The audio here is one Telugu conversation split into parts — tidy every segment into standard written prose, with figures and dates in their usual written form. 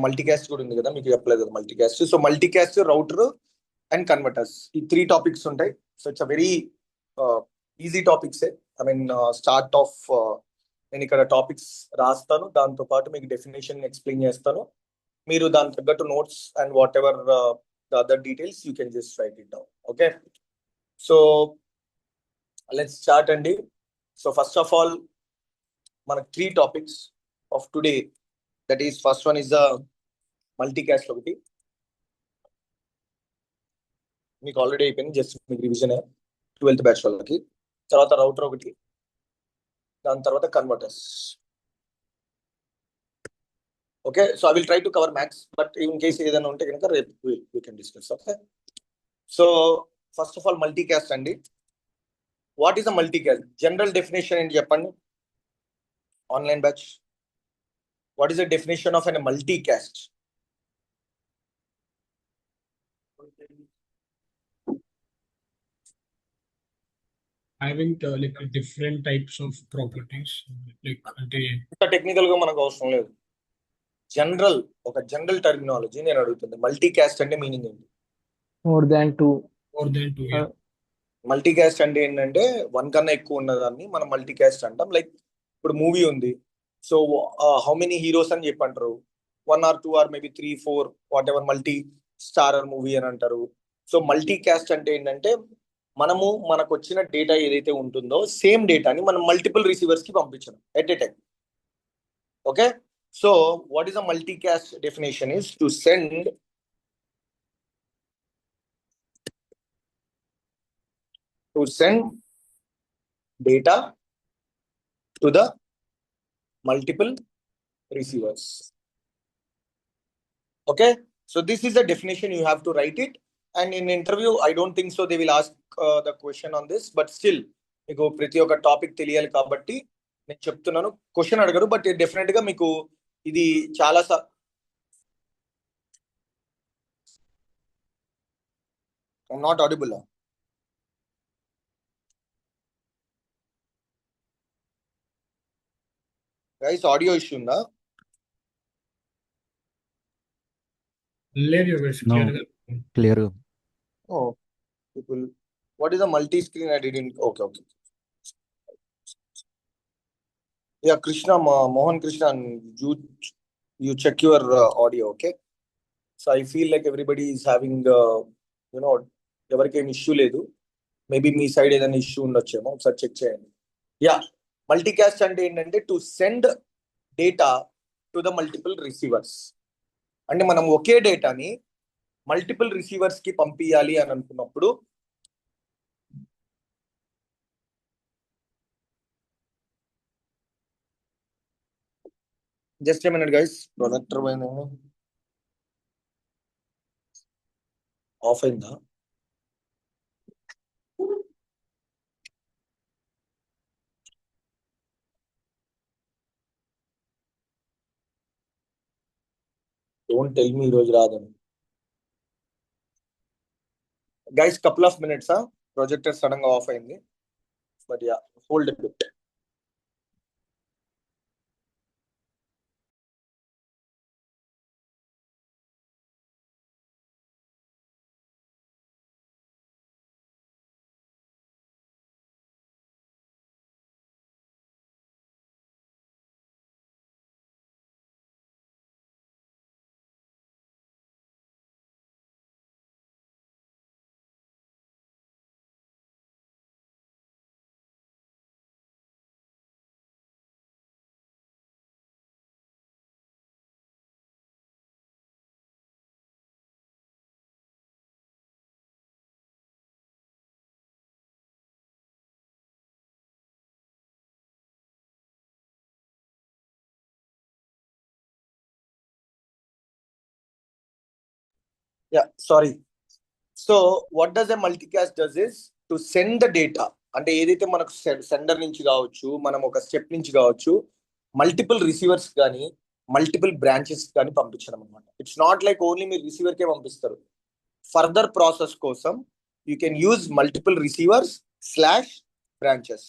మల్టీకాస్ట్ కూడా ఉంది కదా, మీకు చెప్పలేదు కదా multicast. So multicast, router and converters, ఈ 3 టాపిక్స్ ఉంటాయి. So it's a very easy topics. I mean start of నేను ఇక్కడ టాపిక్స్ రాస్తాను, దాంతో పాటు మీకు డెఫినేషన్ ఎక్స్ప్లెయిన్ చేస్తాను. మీరు దాని తగ్గట్టు notes and what ever the other details you can just right it down. Okay, so let's start అండి. సో ఫస్ట్ ఆఫ్ ఆల్ మనకు 3 topics of today. That is first one is the multicast. ఒకటి మీకు ఆల్రెడీ అయిపోయింది, జస్ట్ మీకు రివిజన్ 12th బ్యాచ్ వాళ్ళకి. తర్వాత రౌటర్ ఒకటి, దాని తర్వాత converters. Okay, so I will try to cover maths, but in case ఏదైనా ఉంటే కనుక రేపు we can discuss. Okay, so first of all multicast అండి. What is a multicast? General definition ఏంటి చెప్పండి online batch. What is the definition of an multicast? Having like different types of properties, like technical గా మనకు అవసరం లేదు. జనరల్, ఒక జనరల్ టర్మినాలజీ నేను అడుగుతుంది. మల్టీకాస్ట్ అంటే మీనింగ్ ఏంటి? More than two. Yeah. Multicast అంటే ఏంటంటే 1 కన్నా ఎక్కువ ఉన్నదాన్ని మనం మల్టీకాస్ట్ అంటాం. లైక్ ఇప్పుడు మూవీ ఉంది, సో హౌ మెనీ హీరోస్ అని చెప్పంటారు. 1 or 2 or maybe 3, 4 what ever, multi starrer movie అని అంటారు. సో మల్టీకాస్ట్ అంటే ఏంటంటే మనకు వచ్చిన డేటా ఏదైతే ఉంటుందో సేమ్ డేటాని మనం మల్టిపుల్ రిసీవర్స్ కి పంపించడం at a time. Okay, so what is a multicast definition? Is to send data to the multiple receivers. Okay, so this is the definition. You have to write it, and in interview I don't think so they will ask the question on this, but still మీకు ప్రతి ఒక్క టాపిక్ తెలియాలి కాబట్టి నేను చెప్తున్నాను. క్వశ్చన్ అడగరు, బట్ డెఫినెట్ గా మీకు ఇది చాలా not audible. Guys audio issue ఉందా? Clear. Oh, people, what is a multi-screen? I didn't. Okay. Yeah, Krishna, Mohan Krishna, you check your audio, okay? So I feel like everybody is having, ఎవరికేం ఇష్యూ లేదు. మేబీ మీ సైడ్ ఏదైనా ఇష్యూ ఉండొచ్చేమో, ఒకసారి చెక్ చేయండి. యా, మల్టీకాస్ట్ అంటే ఏంటంటే to send data to the multiple receivers. అంటే మనం ఒకే డేటాని మల్టిపుల్ రిసీవర్స్ కి పంపించాలి అని అనుకున్నప్పుడు just a minute guys, projector of అయిందా? డోంట్ టెల్ మీ ఈరోజు రాదని. Guys couple of minutes, projector sudden గా ఆఫ్ అయింది. But yeah, hold it bit. Yeah, sorry. So what does a multicast does is to send the data. అంటే ఏదైతే మనకు సెండర్ నుంచి కావచ్చు, మనం ఒక స్టెప్ నుంచి కావచ్చు, మల్టిపుల్ రిసీవర్స్ కానీ మల్టిపుల్ బ్రాంచెస్ కానీ పంపించడం అనమాట. ఇట్స్ నాట్ లైక్ ఓన్లీ మీరు రిసీవర్కే పంపిస్తారు. ఫర్దర్ ప్రాసెస్ కోసం you can use multiple receivers / branches.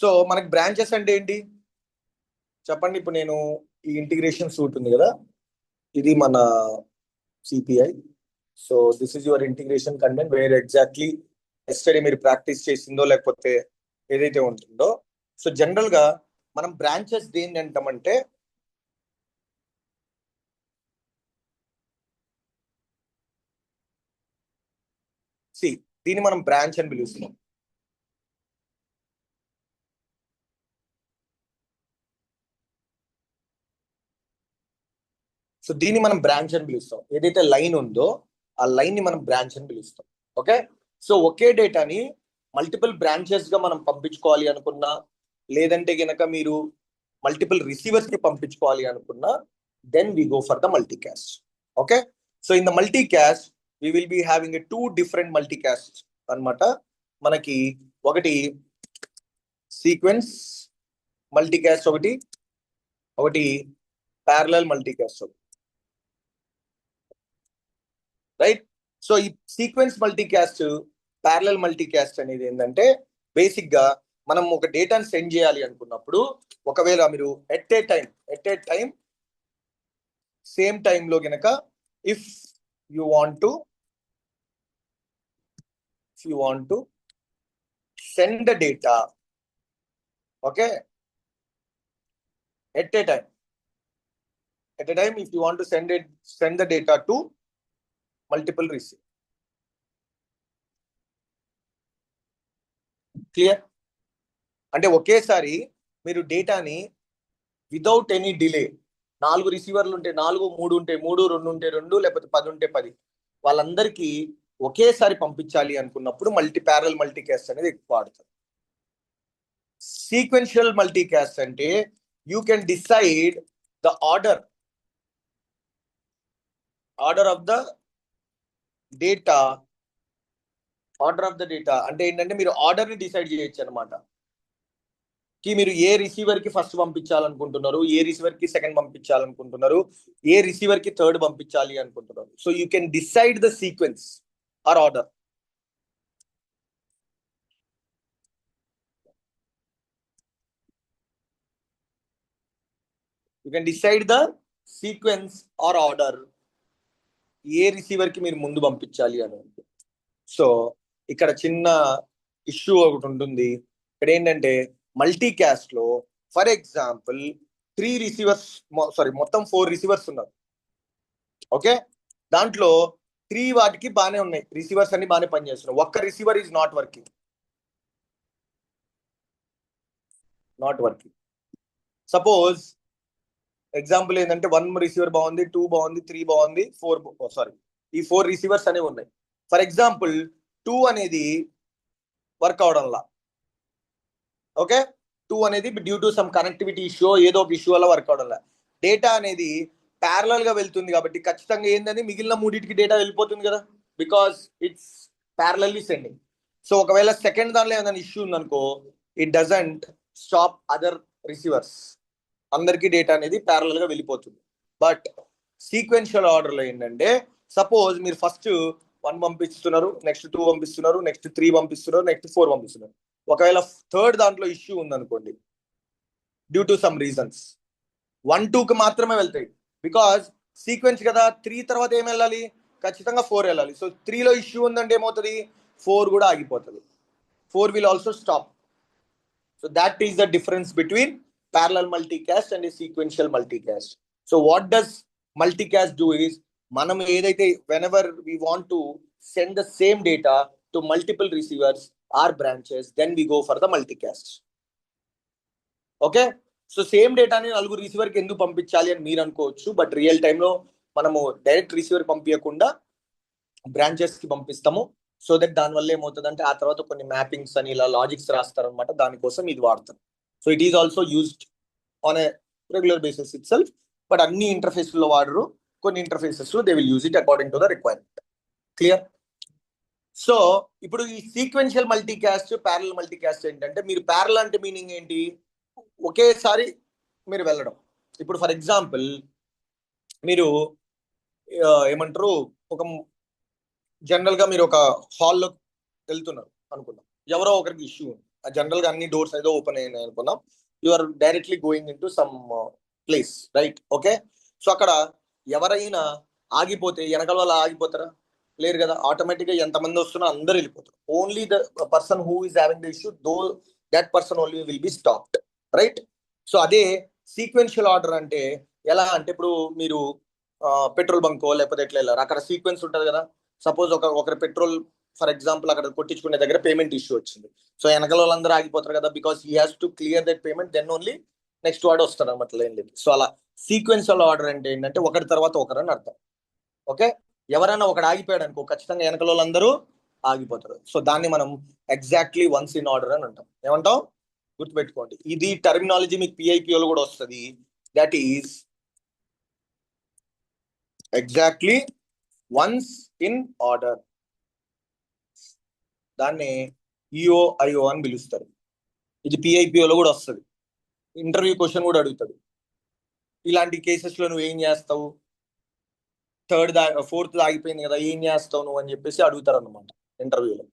So మనకి బ్రాంచెస్ అంటే ఏంటి చెప్పండి. ఇప్పుడు నేను ఈ ఇంటిగ్రేషన్ సూట్ ఉంది కదా, ఇది మన CPI. So this is your integration content where exactly yesterday మీరు ప్రాక్టీస్ చేసిందో లేకపోతే ఏదైతే ఉంటుందో. సో జనరల్ గా మనం బ్రాంచెస్ దేన్ని అంటామంటే దీన్ని మనం బ్రాంచ్ అని పిలుస్తున్నాం. సో దీన్ని మనం బ్రాంచ్ అని పిలుస్తాం. ఏదైతే లైన్ ఉందో ఆ లైన్ ని మనం బ్రాంచ్ అని పిలుస్తాం. ఓకే, సో ఒకే డేటాని మల్టిపుల్ బ్రాంచెస్ గా మనం పంపించుకోవాలి అనుకున్నా, లేదంటే గనక మీరు మల్టిపుల్ రిసీవర్స్ కి పంపించుకోవాలి అనుకున్నా, then we go for the multicast. Okay, so in the multicast we will be having 2 different multicast అన్నమాట. మనకి ఒకటి సీక్వెన్స్ మల్టీకాస్ట్, ఒకటి ప్యారలల్ మల్టీకాస్ట్. రైట్, సో ఈ సీక్వెన్స్ మల్టీకాస్ట్, ప్యారలల్ మల్టీకాస్ట్ అనేది ఏంటంటే బేసిక్ గా మనం ఒక డేటాను సెండ్ చేయాలి అనుకున్నప్పుడు, ఒకవేళ మీరు ఎట్ ఏ టైం సేమ్ టైంలో గనక if you want to send the data, okay, at a time if you want to send the data to multiple receive. Clear అంటే ఒకేసారి మీరు డేటాని వితౌట్ ఎనీ డిలే 4 రిసీవర్లు ఉంటే 4, 3 ఉంటే 3, 2 ఉంటే 2, లేకపోతే 10 ఉంటే 10 వాళ్ళందరికీ ఒకేసారి పంపించాలి అనుకున్నప్పుడు ప్యారలల్ మల్టీకాస్ట్ అనేది ఎక్కువ వాడతారు. సీక్వెన్షియల్ మల్టీకాస్ట్ అంటే you can decide the order of the data అంటే ఏంటంటే మీరు ఆర్డర్ ని డిసైడ్ చేయొచ్చు అనమాట. కి మీరు ఏ రిసీవర్ కి ఫస్ట్ పంపించాలనుకుంటున్నారు, ఏ రిసీవర్ కి సెకండ్ పంపించాలనుకుంటున్నారు, ఏ రిసీవర్ కి థర్డ్ పంపించాలి అనుకుంటున్నారు. So you can decide the sequence or order. You can decide the sequence or order, ఏ రిసీవర్ కి మీరు ముందు పంపించాలి అని. సో ఇక్కడ చిన్న ఇష్యూ ఒకటి ఉంటుంది. ఇక్కడ ఏంటంటే మల్టీకాస్ట్ లో ఫర్ ఎగ్జాంపుల్ 3 రిసీవర్స్, మొత్తం 4 రిసీవర్స్ ఉన్నారు. ఓకే, దాంట్లో 3 వాటికి బాగానే ఉన్నాయి, రిసీవర్స్ అన్ని బాగానే పనిచేస్తున్నాయి. ఒక్క receiver is not working. Suppose example ఏంటంటే 1 రిసీవర్ బాగుంది, 2 బాగుంది, 3 బాగుంది, 4 ఈ 4 రిసీవర్స్ అనేవి ఉన్నాయి. ఫర్ ఎగ్జాంపుల్ 2 అనేది వర్క్ అవడంలా, ఓకే, 2 అనేది due to some connectivity issue, ఏదో ఒక ఇష్యూ వల్ల వర్క్ అవడంలా. డేటా అనేది ప్యారలల్ గా వెళ్తుంది కాబట్టి ఖచ్చితంగా ఏందని మిగిలిన 3టికి డేటా వెళ్ళిపోతుంది కదా, because it's parallelly sending. So ఒకవేళ సెకండ్ దానిలో ఏదైనా ఇష్యూ ఉందనుకో, it doesn't stop other receivers, అందరికీ డేటా అనేది ప్యారలల్ గా వెళ్ళిపోతుంది. బట్ సీక్వెన్షియల్ ఆర్డర్ లో ఏంటంటే సపోజ్ మీరు ఫస్ట్ 1 పంపిస్తున్నారు, నెక్స్ట్ 2 పంపిస్తున్నారు, నెక్స్ట్ 3 పంపిస్తున్నారు, నెక్స్ట్ 4 పంపిస్తున్నారు. ఒకవేళ థర్డ్ దాంట్లో ఇష్యూ ఉందనుకోండి, డ్యూ టు సమ్ రీజన్స్ 1, 2కి మాత్రమే వెళ్తాయి. బికాస్ సీక్వెన్స్ కదా, 3 తర్వాత ఏం వెళ్ళాలి, ఖచ్చితంగా 4 వెళ్ళాలి. సో 3లో ఇష్యూ ఉందంటే ఏమవుతుంది, 4 కూడా ఆగిపోతుంది. 4 will also stop. So that is the difference between parallel multicast and a sequential multicast. So what does multicast do is, మనం ఏదైతే whenever we want to send the same data to multiple receivers or branches, then we go for the multicast. Okay, so same డేటాని 4 రిసీవర్ కి ఎందుకు పంపించాలి అని మీరు అనుకోవచ్చు. బట్ రియల్ టైంలో మనము డైరెక్ట్ రిసీవర్ పంపించకుండా బ్రాంచెస్ కి పంపిస్తాము. సో దట్ దానివల్ల ఏమవుతుందంటే ఆ తర్వాత కొన్ని మ్యాపింగ్స్ అని ఇలా లాజిక్స్ రాస్తారు అనమాట, దానికోసం ఇది వాడతాం. So it is also used on a regular basis it self. But అన్ని ఇంటర్ఫేస్ లో వాడరు, కొన్ని interfaces they will use it according to the requirement. Clear? So ఇప్పుడు ఈ సీక్వెన్షియల్ మల్టీకాస్ట్, ప్యారలల్ మల్టీకాస్ట్ ఏంటంటే, మీరు ప్యారలల్ అంటే మీనింగ్ ఏంటి, ఒకేసారి మీరు వెళ్ళడం. ఇప్పుడు ఫర్ ఎగ్జాంపుల్ మీరు ఏమంటారు, ఒక జనరల్ గా మీరు ఒక హాల్లో వెళ్తున్నారు అనుకుందాం, ఎవరో ఒకరికి ఇష్యూ ఉంది. జనరల్ గా అన్ని డోర్స్ ఏదో ఓపెన్ అయినాయి అనుకున్నాం. You are directly going into some place, right? Okay, so అక్కడ ఎవరైనా ఆగిపోతే వెనకాల వాళ్ళు ఆగిపోతారా? లేరు కదా. ఆటోమేటిక్గా ఎంతమంది వస్తున్నా అందరూ వెళ్ళిపోతారు. Only the person who is having the issue, though that person only will be stopped, right? So అదే సీక్వెన్షియల్ ఆర్డర్ అంటే ఎలా అంటే, ఇప్పుడు మీరు పెట్రోల్ బంకో లేకపోతే ఎట్లా వెళ్ళారు, అక్కడ సీక్వెన్స్ ఉంటుంది కదా. సపోజ్ ఒకరి పెట్రోల్ ఫర్ ఎగ్జాంపుల్ అక్కడ కొట్టించుకునే దగ్గర పేమెంట్ ఇష్యూ వచ్చింది. సో వెనకాల వాళ్ళందరూ ఆగిపోతారు కదా, because he has to clear that payment, then only next వాడు వస్తారు అనమాట లైన్ లేదు. సో అలా సీక్వెన్షియల్ ఆర్డర్ అంటే ఏంటంటే ఒకరి తర్వాత ఒకరు అని అర్థం. ఓకే, ఎవరైనా ఒకడు ఆగిపోయాడు అనుకో, ఖచ్చితంగా వెనకాల వాళ్ళందరూ ఆగిపోతారు. సో దాన్ని మనం ఎగ్జాక్ట్లీ వన్స్ ఇన్ ఆర్డర్ అని అంటాం. ఏమంటాం? గుర్తుపెట్టుకోండి, ఇది టర్మినాలజీ మీకు పిఐపిఓలో కూడా వస్తుంది. That is exactly once in order. దాన్ని ఈఓఐఓ అని పిలుస్తారు. ఇది పిఐపిఓలో కూడా వస్తుంది. ఇంటర్వ్యూ క్వశ్చన్ కూడా అడుగుతాడు. ఇలాంటి కేసెస్లో నువ్వు ఏం చేస్తావు, ఫోర్త్ ఆగిపోయింది కదా, ఏం చేస్తావు నువ్వు అని చెప్పేసి అడుగుతారు అనమాట ఇంటర్వ్యూలో.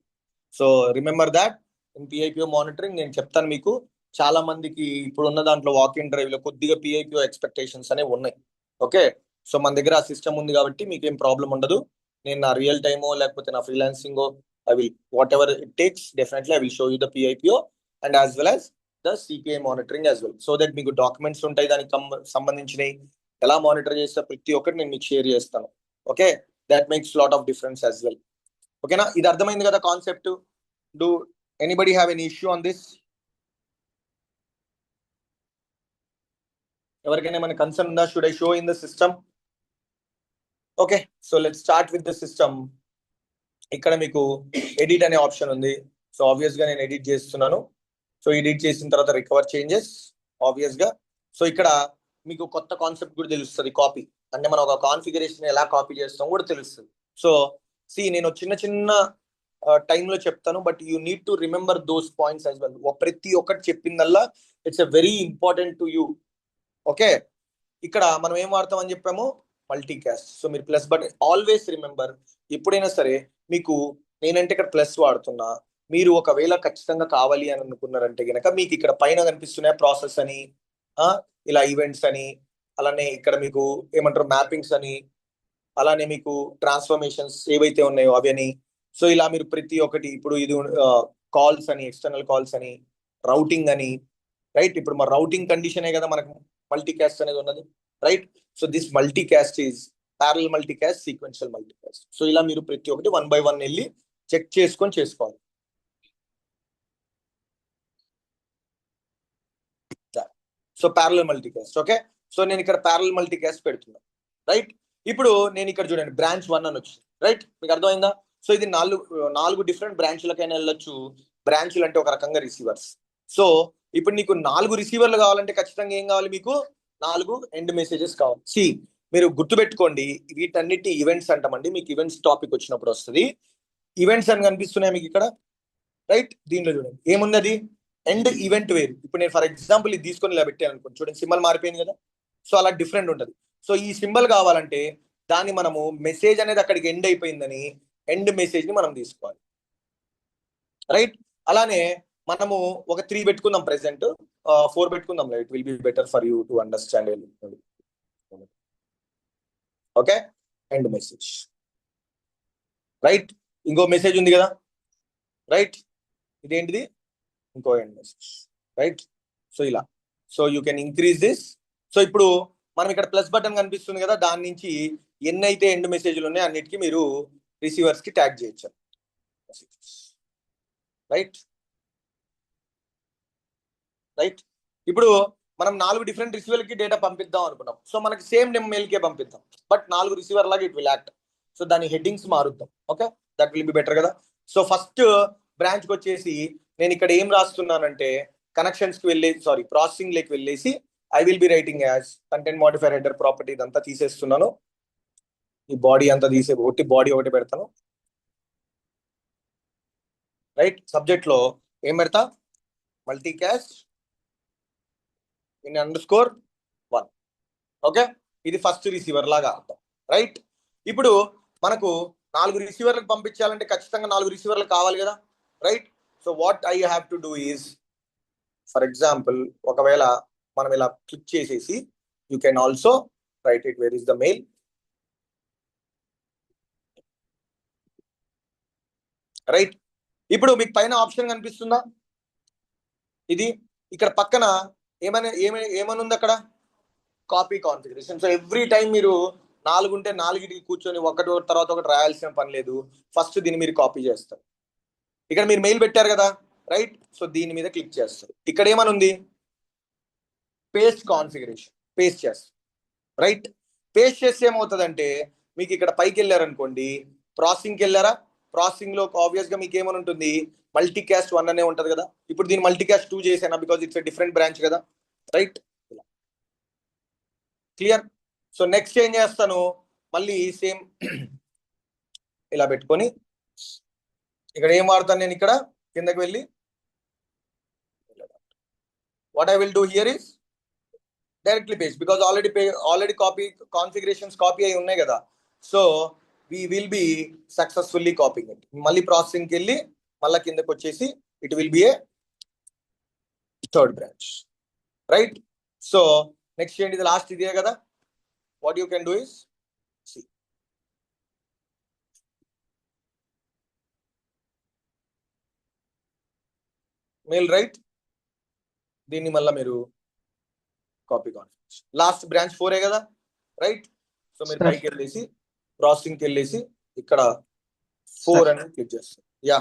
So remember that in PIPO monitoring. నేను చెప్తాను మీకు, చాలా మందికి ఇప్పుడు ఉన్న దాంట్లో వాక్ ఇన్ డ్రైవ్ లో కొద్దిగా పిఐపిఓ ఎక్స్పెక్టేషన్స్ అనేవి ఉన్నాయి. ఓకే, సో మన దగ్గర ఆ సిస్టమ్ ఉంది కాబట్టి మీకు ఏం ప్రాబ్లం ఉండదు. నేను నా రియల్ టైమో లేకపోతే నా ఫ్రీలాన్సింగో, I will whatever it takes, definitely I will show you the PIPO and as well as the CPI monitoring as well. So that మీకు డాక్యుమెంట్స్ ఉంటాయి, దానికి సంబంధించినవి ఎలా మానిటర్ చేస్తే ప్రతి ఒక్కటి నేను మీకు షేర్ చేస్తాను. Okay, that makes lot of difference as well. ఓకేనా, ఇది అర్థమైంది కదా concept? Do anybody have any issue on this? ఎవరికైనా ఏమైనా కన్సర్న్ ఉందా? Should I show in the system? Okay, so let's start with the system. ఇక్కడ మీకు ఎడిట్ అనే ఆప్షన్ ఉంది. సో ఆబ్వియస్ గా నేను ఎడిట్ చేస్తున్నాను. సో ఎడిట్ చేసిన తర్వాత రికవర్ చేంజెస్ ఆబ్వియస్ గా. సో ఇక్కడ మీకు కొత్త కాన్సెప్ట్ కూడా తెలుస్తుంది, కాపీ అంటే మనం ఒక కాన్ఫిగరేషన్ ఎలా కాపీ చేస్తాం కూడా తెలుస్తుంది. సో నేను చిన్న టైంలో చెప్తాను, but you need to remember those points as well. ప్రతి ఒక్కటి చెప్పిందల్లా it's a very important to you. Okay, ఇక్కడ మనం ఏం వాడతాం అని చెప్పాము, మల్టీ క్యాస్ట్. సో మీరు ప్లస్ బటన్ ఆల్వేస్ రిమెంబర్, ఎప్పుడైనా సరే మీకు నేనంటే ఇక్కడ ప్లస్ వాడుతున్నా, మీరు ఒకవేళ ఖచ్చితంగా కావాలి అని అనుకున్నారంటే కనుక మీకు ఇక్కడ పైన కనిపిస్తున్నాయి ప్రాసెస్ అని, ఇలా ఈవెంట్స్ అని, అలానే ఇక్కడ మీకు ఏమంటారు మ్యాపింగ్స్ అని, అలానే మీకు ట్రాన్స్ఫర్మేషన్స్ ఏవైతే ఉన్నాయో అవి అని. సో ఇలా మీరు ప్రతి ఒక్కటి, ఇప్పుడు ఇది కాల్స్ అని, ఎక్స్టర్నల్ కాల్స్ అని, రౌటింగ్ అని, రైట్? ఇప్పుడు మన రౌటింగ్ కండిషనే కదా మనకు మల్టీ క్యాస్ట్ అనేది ఉన్నది, right? So this multi caste is parallel multi caste, sequential multi caste. So ఇలా మీరు ప్రతి ఒక్కటి 1 by 1 వెళ్ళి చెక్ చేసుకొని చేసుకోవాలి. So parallel multi caste. Okay, so నేను ఇక్కడ ప్యారలల్ మల్టీ క్యాస్ట్ పెడుతున్నా, రైట్? ఇప్పుడు నేను ఇక్కడ చూడండి బ్రాంచ్ 1 అని వచ్చింది, రైట్? మీకు అర్థమైందా? సో ఇది 4 డిఫరెంట్ బ్రాంచ్లకైనా వెళ్ళొచ్చు. బ్రాంచ్లు అంటే ఒక రకంగా రిసీవర్స్. సో ఇప్పుడు నీకు 4 రిసీవర్లు కావాలంటే ఖచ్చితంగా ఏం కావాలి, మీకు 4 ఎండ్ మెసేజెస్ కావాలి. మీరు గుర్తుపెట్టుకోండి, వీటన్నిటి ఈవెంట్స్ అంటామండి. మీకు ఈవెంట్స్ టాపిక్ వచ్చినప్పుడు వస్తుంది. ఈవెంట్స్ అని కనిపిస్తున్నాయి మీకు ఇక్కడ, రైట్? దీంట్లో చూడండి ఏమున్నది, ఎండ్ ఈవెంట్ వేరు. ఇప్పుడు నేను ఫర్ ఎగ్జాంపుల్ ఇది తీసుకొని ఇలా పెట్టాను అనుకోండి, చూడండి సింబల్ మారిపోయింది కదా. సో అలా డిఫరెంట్ ఉంటుంది. సో ఈ సింబల్ కావాలంటే దాన్ని మనము మెసేజ్ అనేది అక్కడికి ఎండ్ అయిపోయిందని ఎండ్ మెసేజ్ ని మనం తీసుకోవాలి, రైట్? అలానే మనము ఒక 3 పెట్టుకుందాం, ప్రెసెంట్ 4 పెట్టుకుందాం. It will be better for you to understand. Okay, end message, right? ఇంకో మెసేజ్ ఉంది కదా, రైట్? ఇదేంటిది, ఇంకో ఎండ్ మెసేజ్, రైట్? సో ఇలా, so you can increase this. So ఇప్పుడు మనం ఇక్కడ ప్లస్ బటన్ కనిపిస్తుంది కదా, దాని నుంచి ఎన్నైతే ఎండ్ మెసేజ్లు ఉన్నాయో అన్నిటికీ మీరు రిసీవర్స్ కి ట్యాగ్ చేయొచ్చు, రైట్? రైట్, ఇప్పుడు మనం 4 డిఫరెంట్ రిసీవర్లకి డేటా పంపిద్దాం అనుకున్నాం. సో మనకి సేమ్ మెయిల్కే పంపిద్దాం, బట్ 4 రిసీవర్ లాగా ఇట్ విల్ యాక్ట్. సో దాని హెడ్డింగ్స్ మారుద్దాం. Okay, that will be better కదా. సో ఫస్ట్ బ్రాంచ్కి వచ్చేసి నేను ఇక్కడ ఏం రాస్తున్నానంటే కనెక్షన్స్కి ప్రాసెసింగ్ లేకి వెళ్ళేసి I will be writing as content modifier header property ఇదంతా తీసేస్తున్నాను. ఈ బాడీ అంతా బాడీ ఒకటి పెడతాను, రైట్? సబ్జెక్ట్ లో ఏం పెడతా, మల్టీ క్యాస్ట్ ఇన్ _1. ఓకే, ఇది ఫస్ట్ రిసీవర్ లాగా అర్థం, రైట్? ఇప్పుడు మనకు 4 రిసీవర్లకు పంపించాలంటే ఖచ్చితంగా 4 రిసీవర్లు కావాలి కదా, right? So what I have to do is, for example ఒకవేళ మనం ఇలా క్లిక్ చేసేసి You can also write it. Where is the mail? Right. ఇప్పుడు మీకు పైన ఆప్షన్ కనిపిస్తుందా? ఇది ఇక్కడ పక్కన ఏమని ఉంది అక్కడ? Copy configuration. So every time మీరు 4 ఉంటే 4కి కూర్చొని ఒకటి తర్వాత ఒకటి రాయాల్సిన పని లేదు. ఫస్ట్ దీన్ని మీరు కాపీ చేస్తారు. ఇక్కడ మీరు మెయిల్ పెట్టారు కదా, రైట్? సో దీని మీద క్లిక్ చేస్తారు. ఇక్కడ ఏమని ఉంది? Paste configuration. పేస్ట్ చేస్తారు, రైట్? పేస్ట్ చేస్తే ఏమవుతుందంటే మీకు ఇక్కడ పైకి వెళ్ళారనుకోండి, ప్రాసెసింగ్కి వెళ్ళారా? ప్రాసెసింగ్ లో ఆబ్వియస్ గా మీకు ఏమని ఉంటుంది? మల్టీకాస్ట్ 1 అనే ఉంటది కదా. ఇప్పుడు దీన్ని మల్టీకాస్ట్ 2 చేసానా, because it's a different branch కదా, రైట్? క్లియర్? సో నెక్స్ట్ ఏం చేస్తాను, మళ్ళీ సేమ్ ఇలా పెట్టుకొని ఇక్కడ ఏం వాడతాను నేను? ఇక్కడ కిందకి వెళ్ళి what I will do here is directly paste, because already copy configurations copy అయి ఉన్నాయి కదా. So we will be successfully copying it. మళ్ళీ ప్రాసెసింగ్ కి వెళ్ళి మళ్ళీ కిందకి వచ్చేసి it will be a third branch, right? So next ఏంటి? ఇది లాస్ట్ ఇదే కదా. What you can do is see mail, right? దీన్ని మళ్ళీ మీరు కాపీ కాన్ఫిగరేషన్. లాస్ట్ బ్రాంచ్ 4 కదా, రైట్? సో మీరు పైకి వెళ్ళేసి ప్రాసెసింగ్ కి వెళ్ళేసి ఇక్కడ 4 అని క్లిక్ చేస్తారు. యా,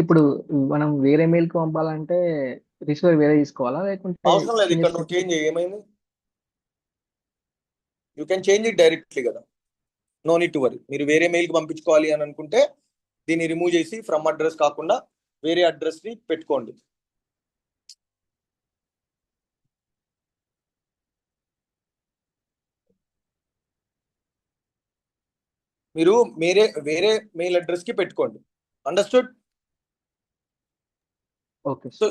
ఇప్పుడు మనం వేరే మెయిల్ కి పంపాలంటే రిసీవర్ వేరే తీసుకోవాలా, లేకుంటే అవసరం లేదు. ఇక్కడ నువ్వు చేంజ్ ఏమైంది? You can change it directly కదా, నో నీడ్ టు వరీ. మీరు వేరే మెయిల్ కి పంపించుకోవాలి అని అనుకుంటే దీన్ని రిమూవ్ చేసి ఫ్రమ్ అడ్రస్ కాకుండా వేరే అడ్రస్ ని పెట్టుకోండి. మీరు వేరే మెయిల్ అడ్రస్ కి పెట్టుకోండి. అండర్స్టూడ్? ఓకే. సో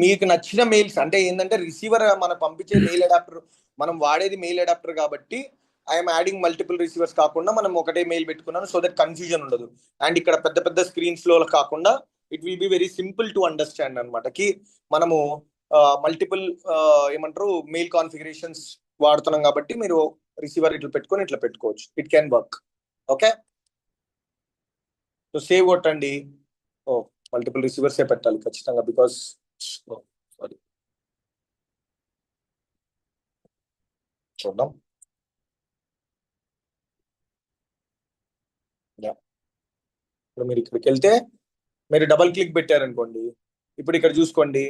మీకు నచ్చిన మెయిల్స్ అంటే ఏంటంటే రిసీవర్ మనం పంపించే మెయిల్ అడాప్టర్, మనం వాడేది మెయిల్ అడాప్టర్ కాబట్టి ఐఎమ్ యాడింగ్ మల్టిపుల్ రిసీవర్స్ కాకుండా మనం ఒకటే మెయిల్ పెట్టుకున్నాను, సో దట్ కన్ఫ్యూజన్ ఉండదు. అండ్ ఇక్కడ పెద్ద పెద్ద స్క్రీన్స్ లో కాకుండా it will be very simple to understand అనమాట. కి మనము మల్టిపుల్ ఏమంటారు మెయిల్ కాన్ఫిగరేషన్స్ వాడుతున్నాం కాబట్టి మీరు రిసీవర్ ఇట్లా పెట్టుకొని ఇట్లా పెట్టుకోవచ్చు. It can work. Okay, so save కొట్టండి. మల్టిపుల్ రిసీవర్స్ ఏ పెట్టాలి ఖచ్చితంగా, బికాస్ సారీ చూద్దాం. ఇప్పుడు మీరు ఇక్కడికి వెళ్తే మీరు డబల్ క్లిక్ పెట్టారనుకోండి, ఇప్పుడు ఇక్కడ చూసుకోండి,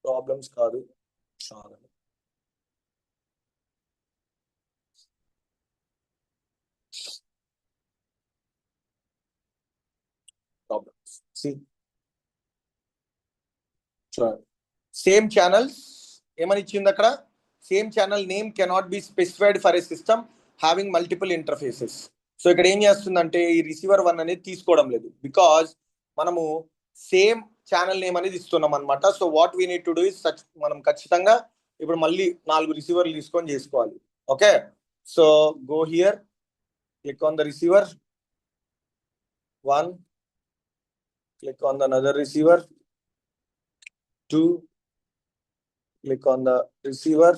ప్రాబ్లమ్స్ కాదు చాలా ప్రాబ్లమ్స్. సేమ్ ఛానల్స్ ఏమని ఇచ్చింది అక్కడ? Same channel name cannot be specified for a system having multiple interfaces. So ఇక్కడ ఏం చేస్తుందంటే ఈ రిసీవర్ 1 అనేది తీసుకోవడం లేదు, బికాజ్ మనము సేమ్ ఛానల్ నేమ్ అనేది ఇస్తున్నాం అనమాట. So what we need to do is మనం ఖచ్చితంగా ఇప్పుడు మళ్ళీ 4 రిసీవర్లు తీసుకొని చేసుకోవాలి. Okay, so go here, click on the receiver 1, click on the another receiver 2, click on the receiver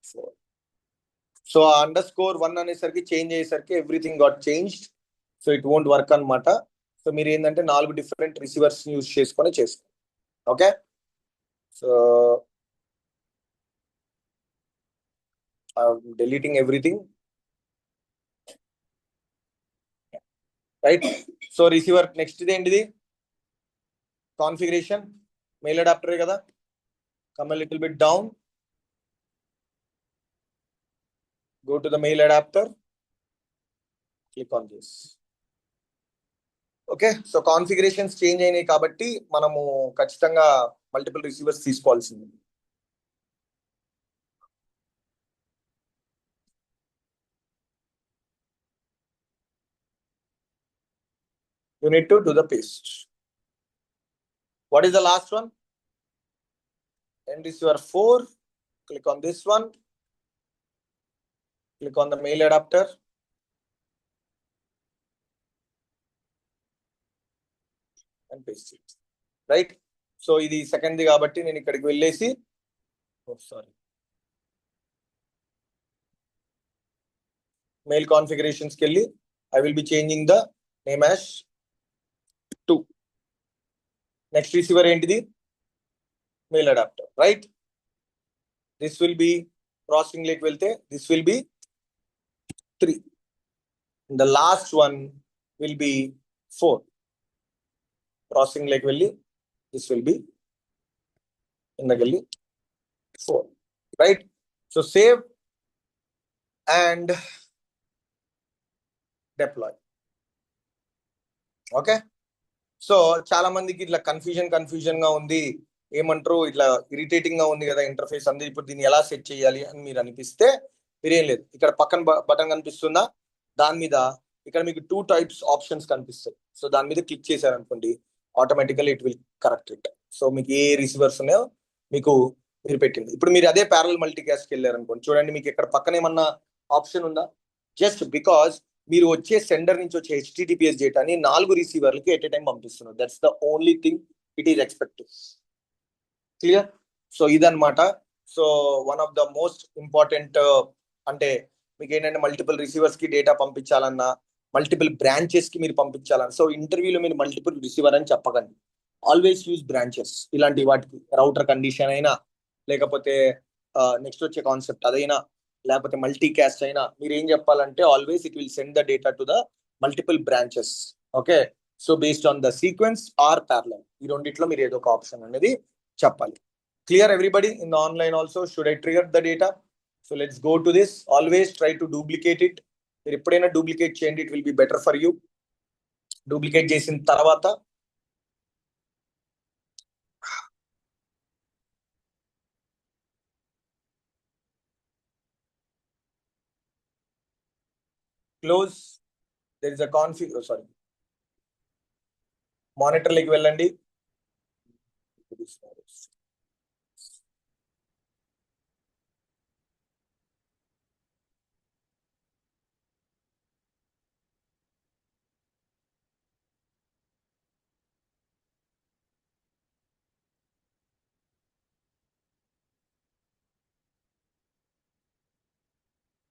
4. So _1 అనేసరికి చేంజ్ అయ్యేసరికి everything got changed, so it won't work అనమాట. సో మీరు ఏంటంటే 4 డిఫరెంట్ రిసీవర్స్ యూజ్ చేసుకొని చేసుకోండి. Okay, so I'm deleting everything, right? So receiver next ఇది ఏంటిది? కాన్ఫిగరేషన్ మెయిల్ అడాప్టర్ కదా. Come a little bit down, go to the mail adapter, click on this. Okay, so configurations change అయినాయి కాబట్టి మనము ఖచ్చితంగా మల్టిపుల్ రిసీవర్స్ తీసుకోవాల్సింది. You need to do the paste. What is the last one? End receiver 4. Click on this one. Click on the mail adapter. And paste it. Right? So ఇది సెకండ్ ది కాబట్టి నేను ఇక్కడికి వెళ్ళేసి, సారీ మెయిల్ కాన్ఫిగరేషన్స్కి వెళ్ళి I will be changing the name as 2. Next receiver ఏంటిది? Mail adapter, right? This will be processing లేక్ వెళ్తే this will be 3. The last one will be 4. Processing like వెళ్ళి this will be ఇందకెళ్ళి 4, right? So save and deploy. Okay, so చాలా మందికి ఇట్లా కన్ఫ్యూజన్ గా ఉంది, ఏమంటారు ఇట్లా ఇరిటేటింగ్ గా ఉంది కదా ఇంటర్ఫేస్ అంది, ఇప్పుడు దీన్ని ఎలా సెట్ చేయాలి అని మీరు అనిపిస్తే మీరేం లేదు, ఇక్కడ పక్కన బటన్ కనిపిస్తుందా, దాని మీద ఇక్కడ మీకు 2 types ఆప్షన్స్ కనిపిస్తాయి. సో దాని మీద క్లిక్ చేశారనుకోండి automatically it will correct it. So మీకు ఏ రిసీవర్స్ ఉన్నాయో మీకు మీరు పెట్టింది. ఇప్పుడు మీరు అదే ప్యారల్ మల్టీకాస్ట్కి వెళ్ళారనుకోండి, చూడండి మీకు ఇక్కడ పక్కన ఏమన్నా ఆప్షన్ ఉందా? జస్ట్ బికాస్ మీరు వచ్చే సెండర్ నుంచి వచ్చే HTTPS డేటాని 4 రిసీవర్లకి ఎట్ ఎ టైం పంపిస్తున్నారు. That's the only thing it is expected. Clear? So ఇదన్నమాట. So one of the most important అంటే మీకు ఏంటంటే మల్టిపుల్ రిసీవర్స్ కి డేటా పంపించాలన్నా, మల్టిపుల్ బ్రాంచెస్ కి మీరు పంపించాలన్నా, సో ఇంటర్వ్యూలో మీరు మల్టిపుల్ రిసీవర్ అని చెప్పకండి, ఆల్వేస్ యూజ్ బ్రాంచెస్. ఇలాంటి వాటికి రౌటర్ కండిషన్ అయినా, లేకపోతే నెక్స్ట్ వచ్చే కాన్సెప్ట్ అదైనా, లేకపోతే మల్టీ క్యాస్ట్ అయినా, మీరు ఏం చెప్పాలంటే always it will send the data to the multiple branches. Okay, so based on the sequence or parallel, ఈ రెండిట్లో మీరు ఏదో ఒక ఆప్షన్ అనేది చెప్పాలి. Clear everybody in the online also? Should I trigger the data? So let's go to this. Always try to duplicate it. మీరు ఎప్పుడైనా డూప్లికేట్ చేయండి, it will be better for you. Duplicate చేసిన తర్వాత close. There is a config, sorry, మానిటర్లోకి వెళ్ళండి.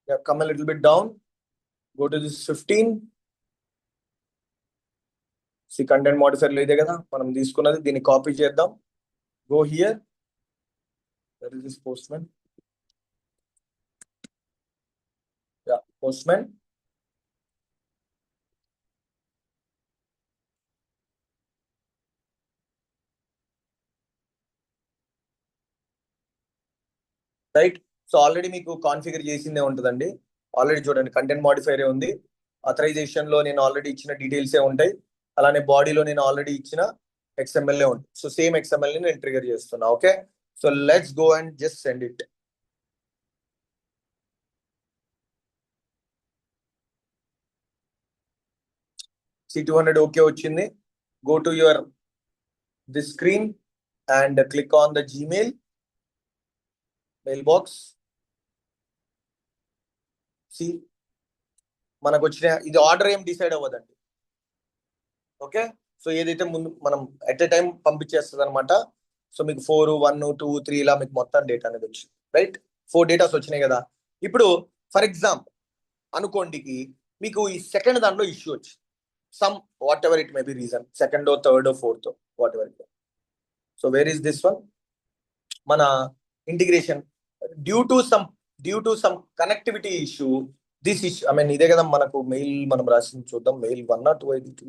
Yeah, come a little bit down. Go to this 15. See content modifier లేదే కదా మనం తీసుకున్నది, దీన్ని కాపీ చేద్దాం. Go here. Where is this Postman? Yeah, Postman. Right. So already మీకు కాన్ఫిగర్ చేసిందే ఉంటుందండి. ఆల్రెడీ చూడండి కంటెంట్ మాడిఫైర్ ఉంది, అథరైజేషన్ లో నేను ఆల్రెడీ ఇచ్చిన డీటెయిల్సే ఉంటాయి, అలానే బాడీలో నేను ఆల్రెడీ ఇచ్చిన XML ఉంటుంది. సో సేమ్ XML ని నేను ట్రిగర్ చేస్తున్నా. Okay, so let's go and just send it. C200 okay వచ్చింది. Go to your this screen and click on the Gmail mail box. See మనకు వచ్చిన ఇది ఆర్డర్ ఏం డిసైడ్ అవ్వదండి. ఓకే, సో ఏదైతే ముందు మనం ఎట్ ఎ టైం పంపించేస్తుంది అనమాట. సో మీకు 4, 1, 2, 3 ఇలా మీకు మొత్తం డేటా అనేది వచ్చింది. రైట్, 4 డేటాస్ వచ్చినాయి కదా. ఇప్పుడు ఫర్ ఎగ్జాంపుల్ అనుకోండి మీకు ఈ సెకండ్ దాంట్లో ఇష్యూ వచ్చింది, some whatever it may be reason, second, third, fourth, whatever it. So where is this one? మన integration due to some connectivity issue, this issue I mean ఇదే కదా మనకు మెయిల్ మనం రాసింది. చూద్దాం మెయిల్ 1 or 2 అయితే.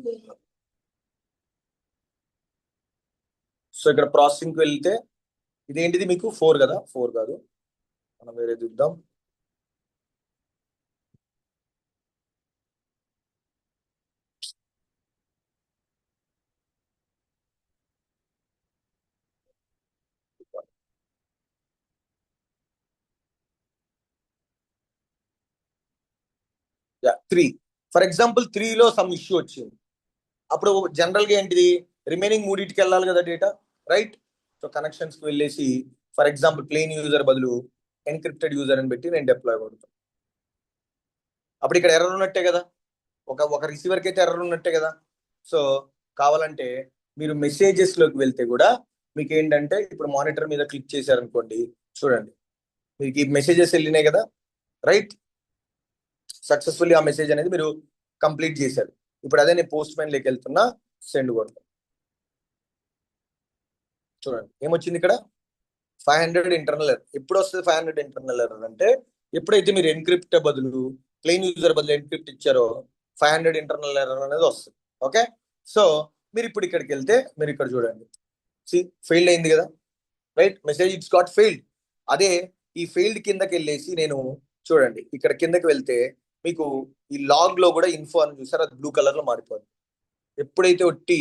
సో ఇక్కడ ప్రాసెసింగ్ కి వెళ్తే ఇదేంటిది మీకు 4 కదా, 4 కాదు, మనం వేరే చూద్దాం. యా 3 ఫర్ ఎగ్జాంపుల్ 3లో సమ్ ఇష్యూ వచ్చింది. అప్పుడు జనరల్ గా ఏంటిది, రిమైనింగ్ మూడింటికి వెళ్ళాలి కదా డేటా, రైట్? సో కనెక్షన్స్ కి వెళ్ళేసి ఫర్ ఎగ్జాంపుల్ ప్లెయిన్ యూజర్ బదులు ఎన్క్రిప్టెడ్ యూజర్ అని పెట్టి నేను డిప్లాయ్ కొడతాను. అప్పుడు ఇక్కడ ఎర్రర్ ఉన్నట్టే కదా, ఒక రిసీవర్కి అయితే ఎర్రర్ ఉన్నట్టే కదా. సో కావాలంటే మీరు మెసేజెస్ లోకి వెళ్తే కూడా మీకు ఏంటంటే ఇప్పుడు మానిటర్ మీద క్లిక్ చేశారనుకోండి, చూడండి మీకు ఈ మెసేజెస్ వెళ్ళినాయి కదా, రైట్? సక్సెస్ఫుల్లీ ఆ మెసేజ్ అనేది మీరు కంప్లీట్ చేశారు. ఇప్పుడు అదే నేను పోస్ట్ మ్యాన్ లేకి వెళ్తున్నా, సెండ్ కొడతా. చూడండి ఏమొచ్చింది ఇక్కడ, 500 ఇంటర్నల్ ఎర్రర్. ఎప్పుడు వస్తుంది 500 ఇంటర్నల్ ఎర్రర్ అంటే, ఎప్పుడైతే మీరు ఎన్క్రిప్ట్ బదులు ప్లెయిన్ యూజర్ బదులు ఎన్క్రిప్ట్ ఇచ్చారో 500 ఇంటర్నల్ ఎర్రర్ అనేది వస్తుంది. ఓకే, సో మీరు ఇప్పుడు ఇక్కడికి వెళ్తే మీరు ఇక్కడ చూడండి, ఫెయిల్డ్ అయింది కదా, right, message it's got failed. అదే ఈ ఫెయిల్డ్ కిందకి వెళ్ళేసి నేను చూడండి ఇక్కడ కిందకి వెళ్తే మీకు ఈ లాగ్ లో కూడా ఇన్ఫో అని చూసారు, అది బ్లూ కలర్ లో మారిపోతుంది. ఎప్పుడైతే ఒట్టి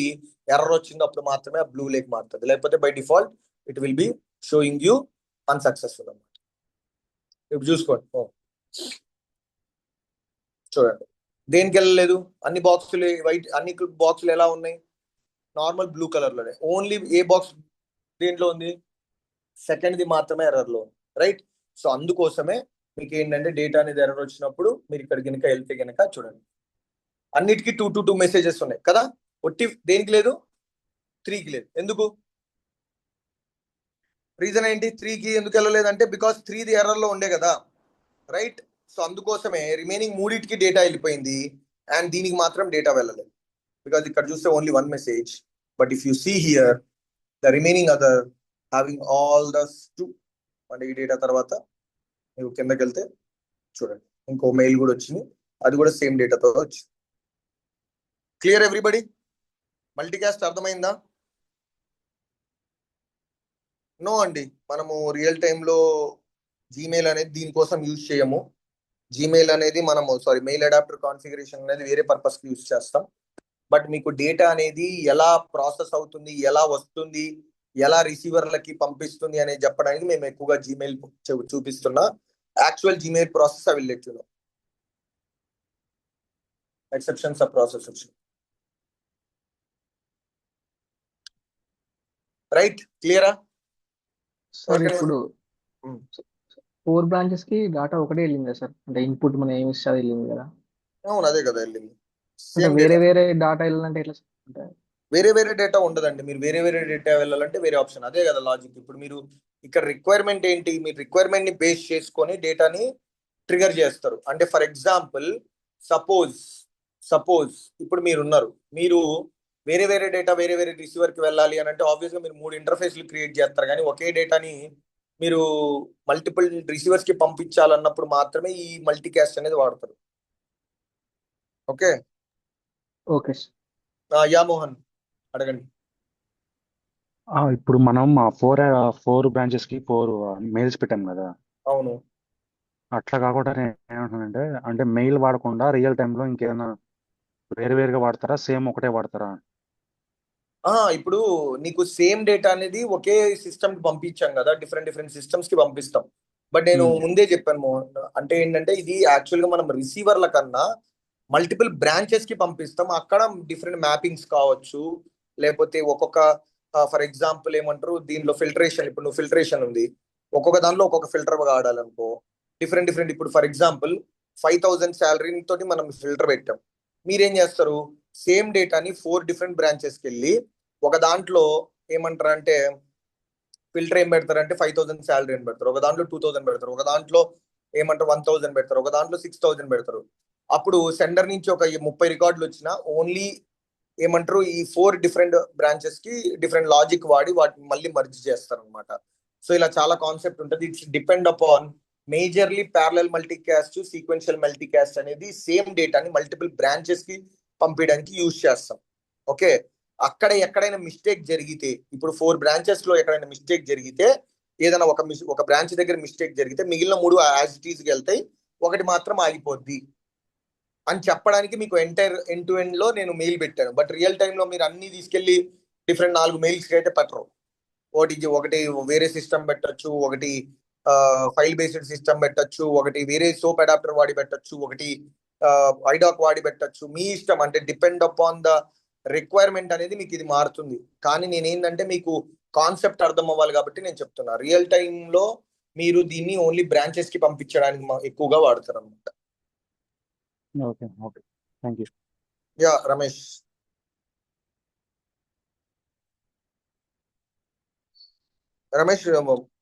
ఎర్రర్ వచ్చిందో అప్పుడు మాత్రమే ఆ బ్లూ లేక్ మారుతుంది, లేకపోతే by default it will B showing you unsuccessful అన్నమాట. ఇప్పుడు చూసుకోండి, చూడండి దేనికి వెళ్ళలేదు, అన్ని బాక్సులు వైట్, అన్ని బాక్సులు ఎలా ఉన్నాయి, నార్మల్ బ్లూ కలర్ లోనే. ఓన్లీ ఏ బాక్స్ దేంట్లో ఉంది, సెకండ్ది మాత్రమే ఎర్రర్ లో ఉంది, రైట్. సో అందుకోసమే మీకు ఏంటంటే డేటా అనేది ఎర్రర్ వచ్చినప్పుడు మీరు ఇక్కడ కనుక వెళ్తే కనుక చూడండి అన్నిటికీ 2 మెసేజెస్ ఉన్నాయి కదా, ఒట్టి దేనికి లేదు, 3కి లేదు. ఎందుకు, రీజన్ ఏంటి, 3కి ఎందుకు వెళ్ళలేదంటే బికాస్ 3ది ఎర్రర్ లో ఉండే కదా, రైట్. సో అందుకోసమే రిమైనింగ్ మూడింటికి డేటా వెళ్ళిపోయింది అండ్ దీనికి మాత్రం డేటా వెళ్ళలేదు. బికాస్ ఇక్కడ చూస్తే only 1 message, but if you see here the remaining other having all the 2. అంటే ఈ డేటా తర్వాత మీరు కిందకి వెళ్తే చూడండి ఇంకో మెయిల్ కూడా వచ్చింది, అది కూడా సేమ్ డేటాతో వచ్చింది. క్లియర్ ఎవ్రీబడి, మల్టీకాస్ట్ అర్థమైందా? నో అండి, మనము రియల్ టైంలో జీమెయిల్ అనేది దీనికోసం యూజ్ చేయము. జీమెయిల్ అనేది మనము మెయిల్ అడాప్టర్ కాన్ఫిగరేషన్ అనేది వేరే పర్పస్కి యూజ్ చేస్తాం. బట్ మీకు డేటా అనేది ఎలా ప్రాసెస్ అవుతుంది, ఎలా వస్తుంది, ఎలా రిసీవర్లకి పంపిస్తుంది అనేది చెప్పడానికి మేము ఎక్కువగా జీమెయిల్ చూపిస్తున్నా. Actual Gmail process I will let you know. Exceptions of process వచ్చి రైట్, క్లియరా? సార్ ఇప్పుడు 4 బ్రాంచెస్ కి డేటా ఒకటే వెళ్ళింది కదా సార్, అంటే ఇన్పుట్ మనం ఏమి ఇస్తే అది వెళ్ళింది కదా. అవును, అదే కదా వెళ్ళింది. అంటే సేమ్ వేరే డేటా, వేరే డేటా వెళ్ళాలంటే ఎట్లా సార్? అంటే వేరే వేరే డేటా ఉండదండి. మీరు వేరే వేరే డేటా వెళ్ళాలంటే వేరే ఆప్షన్, అదే కదా లాజిక్. ఇప్పుడు మీరు ఇక్కడ రిక్వైర్మెంట్ ఏంటి, మీరు రిక్వైర్మెంట్ ని బేస్ చేసుకొని డేటాని ట్రిగర్ చేస్తారు. అంటే ఫర్ ఎగ్జాంపుల్ సపోజ్ ఇప్పుడు మీరు ఉన్నారు, మీరు వేరే వేరే డేటా వేరే వేరే రిసీవర్ కి వెళ్ళాలి అని అంటే ఆబ్వియస్గా మీరు 3 ఇంటర్ఫేస్లు క్రియేట్ చేస్తారు. కానీ ఒకే డేటాని మీరు మల్టిపుల్ రిసీవర్స్ కి పంపించాలన్నప్పుడు మాత్రమే ఈ మల్టీకాస్ట్ అనేది వాడతారు. Okay, okay sir. Yeah Mohan అడగండి. ఇప్పుడు మనం ఫోర్ బ్రాంచెస్ కి 4 మెయిల్స్ పెట్టాం కదా. అవును, అట్లా కాకుండా నేను ఏమంటున్నానంటే, అంటే మెయిల్ వాడకుండా రియల్ టైంలో ఇంకేదైనా వేరు వేరుగా వాడతారా, సేమ్ ఒకటే వాడతారా? ఇప్పుడు నీకు సేమ్ డేటా అనేది ఒకే సిస్టమ్ కి పంపించాం కదా, డిఫరెంట్ డిఫరెంట్ సిస్టమ్స్ కి పంపిస్తాం. బట్ నేను ముందే చెప్పాను మోహన్, అంటే ఏంటంటే ఇది యాక్చువల్ గా మనం రిసీవర్ల కన్నా మల్టిపుల్ బ్రాంచెస్ కి పంపిస్తాం. అక్కడ డిఫరెంట్ మ్యాపింగ్స్ కావచ్చు, లేకపోతే ఒక్కొక్క ఫర్ ఎగ్జాంపుల్ ఏమంటారు దీనిలో ఫిల్టరేషన్. ఇప్పుడు నువ్వు ఫిల్టరేషన్ ఉంది, ఒక్కొక్క దానిలో ఒక్కొక్క ఫిల్టర్ వాడాలనుకో, డిఫరెంట్ డిఫరెంట్. ఇప్పుడు ఫర్ ఎగ్జాంపుల్ 5,000 శాలరీ తోటి మనం ఫిల్టర్ పెట్టాం. మీరేం చేస్తారు, సేమ్ డేటాని 4 డిఫరెంట్ బ్రాంచెస్కి వెళ్ళి ఒక దాంట్లో ఏమంటారు అంటే ఫిల్టర్ ఏం పెడతారంటే 5,000 శాలరీ అని పెడతారు, ఒక దాంట్లో 2,000 పెడతారు, ఒక దాంట్లో ఏమంటారు 1,000 పెడతారు, ఒక దాంట్లో 6,000 పెడతారు. అప్పుడు సెండర్ నుంచి ఒక 30 రికార్డులు వచ్చినా ఓన్లీ ఏమంటారు ఈ 4 డిఫరెంట్ బ్రాంచెస్ కి డిఫరెంట్ లాజిక్ వాడి వాటిని మళ్ళీ మర్జ్ చేస్తారు అనమాట. సో ఇలా చాలా కాన్సెప్ట్ ఉంటుంది. It's depend upon majorly parallel multicast, sequential multicast అనేది సేమ్ డేటాని మల్టిపుల్ బ్రాంచెస్ కి పంపించడానికి యూజ్ చేస్తాం. ఓకే, అక్కడ ఎక్కడైనా మిస్టేక్ జరిగితే, ఇప్పుడు 4 బ్రాంచెస్ లో ఎక్కడైనా మిస్టేక్ జరిగితే, ఏదైనా ఒక బ్రాంచ్ దగ్గర మిస్టేక్ జరిగితే మిగిలిన 3 యాజ్ ఇట్ ఈస్ కి వెళ్తాయి, ఒకటి మాత్రం ఆగిపోద్ది అని చెప్పడానికి మీకు ఎండ్ టు ఎండ్ లో నేను మెయిల్ పెట్టాను. బట్ రియల్ టైంలో మీరు అన్ని తీసుకెళ్లి డిఫరెంట్ 4 మెయిల్స్కి అయితే పెట్టరు. ఒకటి వేరే సిస్టమ్ పెట్టచ్చు, ఒకటి ఫైల్ బేస్డ్ సిస్టమ్ పెట్టచ్చు, ఒకటి వేరే సోప్ అడాప్టర్ వాడి పెట్టచ్చు, ఒకటి ఐడాక్ వాడి పెట్టచ్చు, మీ ఇష్టం. అంటే డిపెండ్ అపాన్ ద రిక్వైర్మెంట్ అనేది మీకు ఇది మారుతుంది. కానీ నేనేంటంటే మీకు కాన్సెప్ట్ అర్థం అవ్వాలి కాబట్టి నేను చెప్తున్నా, రియల్ టైంలో మీరు దీన్ని ఓన్లీ బ్రాంచెస్ కి పంపించడానికి ఎక్కువగా వాడతారు అనమాట. Okay okay, thank you. Yeah Ramesh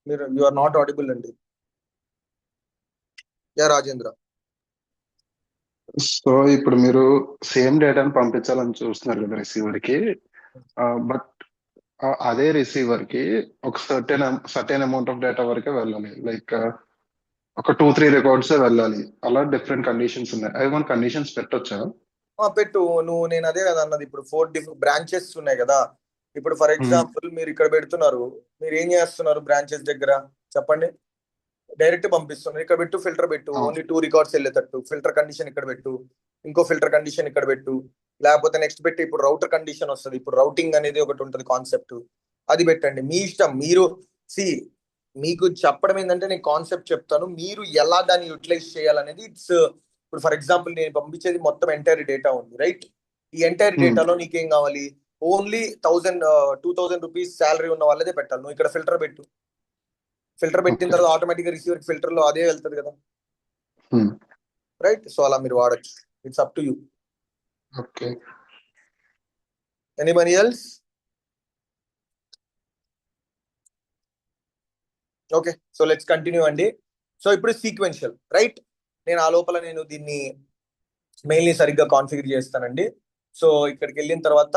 మీరు యు ఆర్ నాట్ ఆడిబుల్ అండి. యా రాజేంద్ర. సో ఇప్పుడు మీరు సేమ్ డేటాను పంపించాలని చూస్తున్నారు కదా రిసీవర్ కి. బట్ అదే రిసీవర్ కి ఒక సర్టెన్ అమౌంట్ ఆఫ్ డేటా వరకే వెళ్ళాలి. లైక్ ఒక 2-3 రికార్డ్స్ వెళ్ళాలి. అలా డిఫరెంట్ కండిషన్స్ ఉన్నాయి. అవి మన కండిషన్స్ పెట్టొచ్చా? పెట్టు నువ్వు. నేను అదే కదా అన్నది. ఇప్పుడు 4 డిఫరెంట్ బ్రాంచెస్ ఉన్నాయి కదా. ఇప్పుడు ఫర్ ఎగ్జాంపుల్ మీరు ఇక్కడ పెడుతున్నారు, మీరు ఏం చేస్తున్నారు బ్రాంచెస్ దగ్గర చెప్పండి? డైరెక్ట్ పంపిస్తున్నారు. ఇక్కడ పెట్టు, ఫిల్టర్ పెట్టు, ఓన్లీ 2 రికార్డ్స్ వెళ్ళేటట్టు ఫిల్టర్ కండిషన్ ఇక్కడ పెట్టు, ఇంకో ఫిల్టర్ కండిషన్ ఇక్కడ పెట్టు, లేకపోతే నెక్స్ట్ పెట్టి ఇప్పుడు రౌటర్ కండిషన్ వస్తుంది. ఇప్పుడు రౌటింగ్ అనేది ఒకటి ఉంటుంది కాన్సెప్ట్, అది పెట్టండి. మీ ఇష్టం. మీరు మీకు చెప్పడం ఏంటంటే నేను కాన్సెప్ట్ చెప్తాను, మీరు ఎలా దాన్ని యూటిలైజ్ చేయాలనేది ఇట్స్. ఇప్పుడు ఫర్ ఎగ్జాంపుల్ నేను పంపించేది మొత్తం ఎంటైర్ డేటా ఉంది, రైట్? ఈ ఎంటైర్ డేటాలో నీకేం కావాలి? ఓన్లీ 2,000 రూపీస్ శాలరీ ఉన్న వాళ్ళదే పెట్టాలి. నువ్వు ఇక్కడ ఫిల్టర్ పెట్టు. ఫిల్టర్ పెట్టిన తర్వాత ఆటోమేటిక్ గా రిసీవర్ ఫిల్టర్ లో అదే వెళ్తుంది కదా, రైట్? సో అలా మీరు వాడచ్చు. It's up to you. Okay. Anybody else? Okay, so let's continue అండి. సో ఇప్పుడు సీక్వెన్షియల్, రైట్? నేను ఆ లోపల నేను దీన్ని మెయిల్ ని సరిగ్గా కాన్ఫిగర్ చేస్తానండి. సో ఇక్కడికి వెళ్ళిన తర్వాత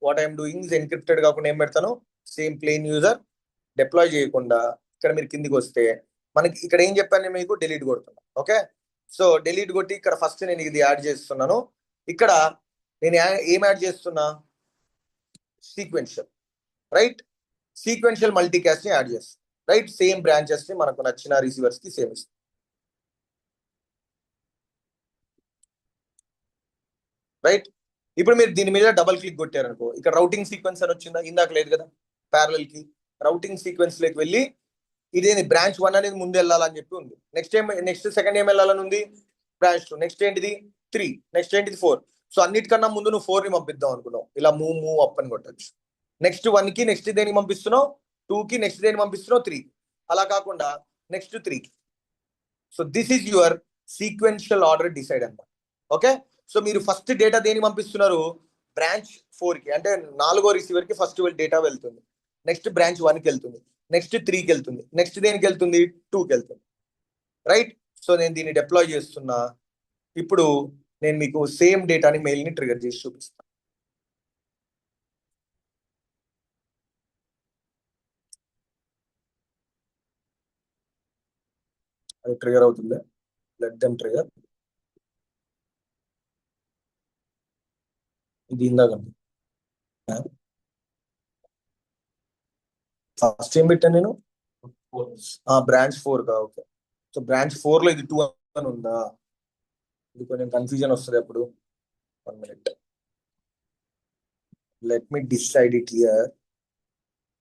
వాట్ ఐఎమ్ డూయింగ్ ఎన్క్రిప్టెడ్ కాకుండా ఏం పెడతాను? సేమ్ ప్లెయిన్ యూజర్ డిప్లాయ్ చేయకుండా ఇక్కడ మీరు కిందికి వస్తే మనకి ఇక్కడ ఏం చెప్పాను మీకు? డిలీట్ కొడుతున్నా. ఓకే, సో డిలీట్ కొట్టి ఇక్కడ ఫస్ట్ నేను ఇది యాడ్ చేస్తున్నాను. ఇక్కడ నేను ఏం యాడ్ చేస్తున్నా? Sequential, right? సీక్వెన్షియల్ మల్టీకాస్ట్ ని యాడ్ చేస్తాను, రైట్? సేమ్ బ్రాంచెస్ ని మనకు నచ్చిన రిసీవర్స్ కి సేమ్ ఇస్తాం, రైట్? ఇప్పుడు మీరు దీని మీద డబుల్ క్లిక్ కొట్టారనుకో, ఇక్కడ రౌటింగ్ సీక్వెన్స్ అని వచ్చిందా? ఇందాక లేదు కదా. ప్యారలల్ కి రౌటింగ్ సీక్వెన్స్ లోకి వెళ్ళి ఇదేంటి బ్రాంచ్ 1 అనేది ముందు వెళ్ళాలని చెప్పి ఉంది. నెక్స్ట్ సెకండ్ ఏం వెళ్ళాలని ఉంది? బ్రాంచ్ 2. నెక్స్ట్ ఏంటిది? 3. నెక్స్ట్ ఏంటిది? 4. సో అన్నిటికన్నా ముందు నువ్వు 4 ని పంపిద్దాం అనుకున్నావు, ఇలా మూవ్ అప్ అని కొట్టచ్చు. నెక్స్ట్ 1 కి నెక్స్ట్ దేనికి పంపిస్తున్నావు? 2 కి నెక్స్ట్ దేనికి పంపిస్తున్నావు? 3. అలా కాకుండా నెక్స్ట్ 3 కి. So this is your sequential order decide అన్నమాట. ఓకే, సో మీరు ఫస్ట్ డేటా దేనికి పంపిస్తున్నారు? బ్రాంచ్ 4 కి, అంటే 4వ రిసీవర్ కి ఫస్ట్ డేటా వెళ్తుంది. నెక్స్ట్ బ్రాంచ్ 1 కి వెళ్తుంది, నెక్స్ట్ 3 కి వెళ్తుంది, నెక్స్ట్ దేనికి వెళ్తుంది? 2 కి వెళ్తుంది, రైట్? సో నేను దీన్ని డిప్లాయ్ చేస్తున్నా. ఇప్పుడు నేను మీకు సేమ్ డేటాని మెయిల్ ని ట్రిగర్ చేసి చూపిస్తాను. అది ట్రిగర్ అవుతుంది. Let them trigger. ఇది ఇందాకండి ఫస్ట్ ఏం పెట్టాను నేను? బ్రాంచ్ 4 కా? ఓకే, సో బ్రాంచ్ 4 లో ఇది 2 అని ఉందా? ఇది కొంచెం కన్ఫ్యూజన్ వస్తుంది అప్పుడు. 1 minute, let me decide it here.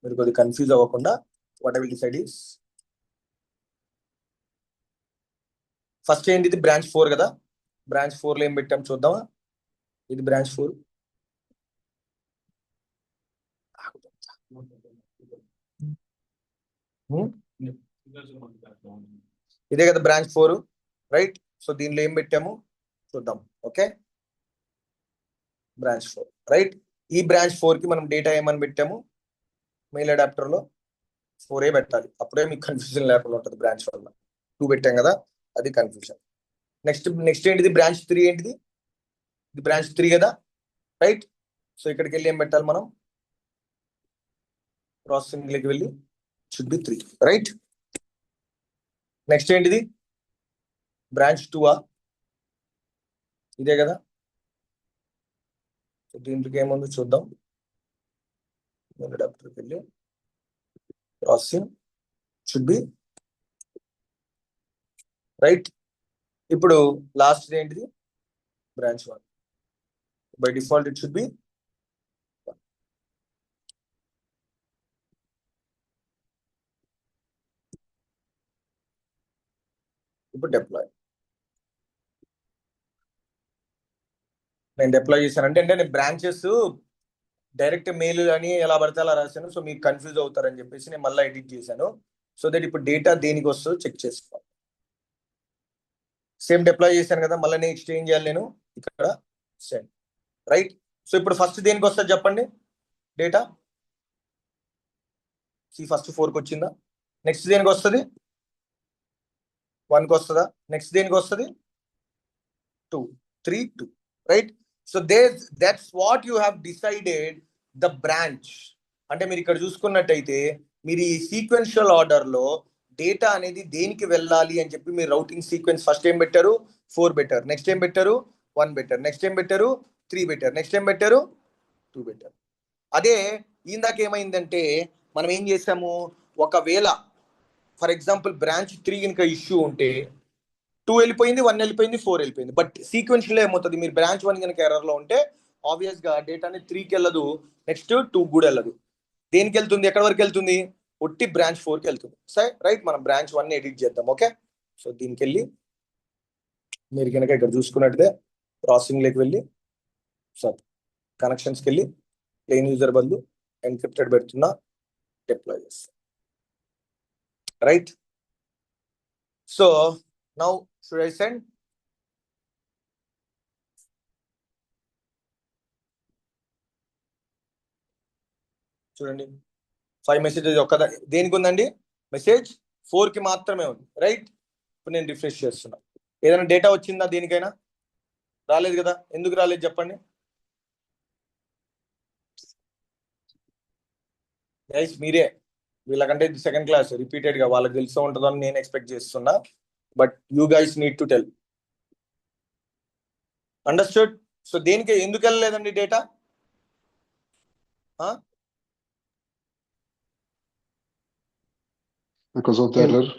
మీరు కొద్దిగా కన్ఫ్యూజ్ అవ్వకుండా what I will decide is, first ఏంటిది? బ్రాంచ్ 4 కదా. బ్రాంచ్ 4 లో ఏం పెట్టాం చూద్దామా? ఇది బ్రాంచ్ 4. ఇదే కదా బ్రాంచ్ 4, రైట్? సో దీనిలో ఏం పెట్టాము చూద్దాం. Okay, branch 4, right? ఈ బ్రాంచ్ 4 కి మనం డేటా ఏమని పెట్టాము? మెయిల్ అడాప్టర్ లో 4 పెట్టాలి, అప్పుడే మీకు కన్ఫ్యూజన్ లేకుండా ఉంటుంది. బ్రాంచ్ వల్ల 2 పెట్టాం కదా, అది కన్ఫ్యూజన్. నెక్స్ట్ ఏంటిది? బ్రాంచ్ 3 ఏంటిది? ఇది బ్రాంచ్ 3 కదా, రైట్? సో ఇక్కడికి వెళ్ళి ఏం పెట్టాలి మనం? ప్రాసెసింగ్ లోకి వెళ్ళి షుడ్ బి 3, రైట్? నెక్స్ట్ ఏంటిది? బ్రాంచ్ 2 ఇదే కదా. దీంట్లోకి ఏముందో చూద్దాం. అడాప్టర్కి వెళ్ళి ప్రాసెసింగ్ షుడ్ బి, రైట్? ఇప్పుడు లాస్ట్ ఏంటిది? Branch 1. By default it should be. ఇప్పుడు డిప్లాయ్. నేను డిప్లాయ్ చేశానంటే నేను బ్రాంచెస్ డైరెక్ట్ మెయిల్ అని ఎలా పడితే అలా రాశాను. సో మీకు కన్ఫ్యూజ్ అవుతారని చెప్పేసి నేను మళ్ళీ ఎడిట్ చేశాను. సో దట్ ఇప్పుడు డేటా దేనికి వస్తుందో చెక్ చేసుకోవాలి. సేమ్ డిప్లాయ్ చేశాను కదా, మళ్ళీ నెక్స్ట్ ఏం చేయాలి? నేను ఇక్కడ సెండ్, రైట్? సో ఇప్పుడు ఫస్ట్ దేనికి వస్తుంది చెప్పండి? డేటా ఫస్ట్ 4కి వచ్చిందా? నెక్స్ట్ దేనికి వస్తుంది? 1కి వస్తుందా? నెక్స్ట్ దేనికి వస్తుంది? 2. 3, 2, right? So that's what you have decided the branch. అంటే మీరు ఇక్కడ చూసుకున్నట్టయితే మీరు ఈ సీక్వెన్షియల్ ఆర్డర్లో డేటా అనేది దేనికి వెళ్ళాలి అని చెప్పి మీరు రౌటింగ్ సీక్వెన్స్ ఫస్ట్ ఏం పెట్టారు 4 పెట్టారు, నెక్స్ట్ ఏం పెట్టారు 1 పెట్టారు, నెక్స్ట్ ఏం పెట్టారు 3 పెట్టారు, నెక్స్ట్ ఏం పెట్టారు 2 పెట్టారు. అదే ఇందాక ఏమైందంటే మనం ఏం చేసాము, ఒకవేళ ఫర్ ఎగ్జాంపుల్ బ్రాంచ్ 3 కనుక ఇష్యూ ఉంటే 2 వెళ్ళిపోయింది, 1 వెళ్ళిపోయింది, 4 వెళ్ళిపోయింది. బట్ సీక్వెన్షియల్ ఏమవుతుంది, మీరు బ్రాంచ్ 1 కనుక ఎర్రర్లో ఉంటే ఆబ్వియస్గా డేటా అనేది 3కి వెళ్ళదు, నెక్స్ట్ 2 కూడా వెళ్ళదు. దేనికి వెళ్తుంది, ఎక్కడి వరకు వెళ్తుంది, ఒట్టి బ్రాంచ్ 4కి వెళ్తుంది. సరే రైట్, మనం బ్రాంచ్ 1 ఎడిట్ చేద్దాం. ఓకే, సో దీనికి వెళ్ళి మీరు కనుక ఇక్కడ చూసుకున్నట్టే ప్రాసెసింగ్లోకి వెళ్ళి సార్ కనెక్షన్స్కి వెళ్ళి ప్లెయిన్ యూజర్ బదులు ఎన్క్రిప్టెడ్ పెడుతున్నా, డిప్లాయ్ చేస్తాం. Right, so now should I send? చూడండి 5 మెసేజెస్ ఒక్క దేనికి ఉందండి, మెసేజ్ 4కి మాత్రమే ఉంది. రైట్, ఇప్పుడు నేను రిఫ్రెష్ చేస్తున్నా. ఏదైనా డేటా వచ్చిందా, దేనికైనా రాలేదు కదా, ఎందుకు రాలేదు చెప్పండి గైస్? మీరే వీళ్ళకంటే సెకండ్ క్లాస్ రిపీటెడ్గా వాళ్ళకి తెలిసే ఉంటుందని నేను ఎక్స్పెక్ట్ చేస్తున్నా, but you guys need to tell. Understood? So దేనికి ఎందుకు వెళ్ళలేదండి data? Because of the error.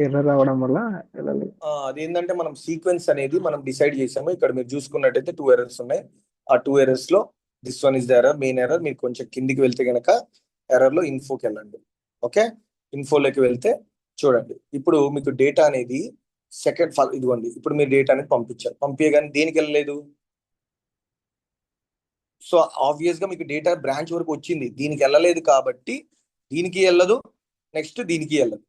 Error రావడం వల్ల వెళ్ళలేదు. అదేంటంటే మనం సీక్వెన్స్ అనేది మనం డిసైడ్ చేసాము. ఇక్కడ మీరు చూసుకున్నట్టయితే 2 ఎర్రర్స్ ఉన్నాయి. ఆ 2 ఎర్రర్స్ లో this one is the error, main error. మీరు కొంచెం కిందికి వెళ్తే కనుక ఎర్రర్ లో ఇన్ఫోకి వెళ్ళండి. ఓకే, ఇన్ఫోలోకి వెళ్తే చూడండి, ఇప్పుడు మీకు డేటా అనేది సెకండ్ ఇదిగోండి, ఇప్పుడు మీరు డేటా అనేది పంపించారు. పంపించగానే దేనికి వెళ్ళలేదు. సో ఆబ్వియస్ గా మీకు డేటా బ్రాంచ్ వరకు వచ్చింది, దీనికి వెళ్ళలేదు కాబట్టి దీనికి వెళ్ళదు, నెక్స్ట్ దీనికి వెళ్ళదు.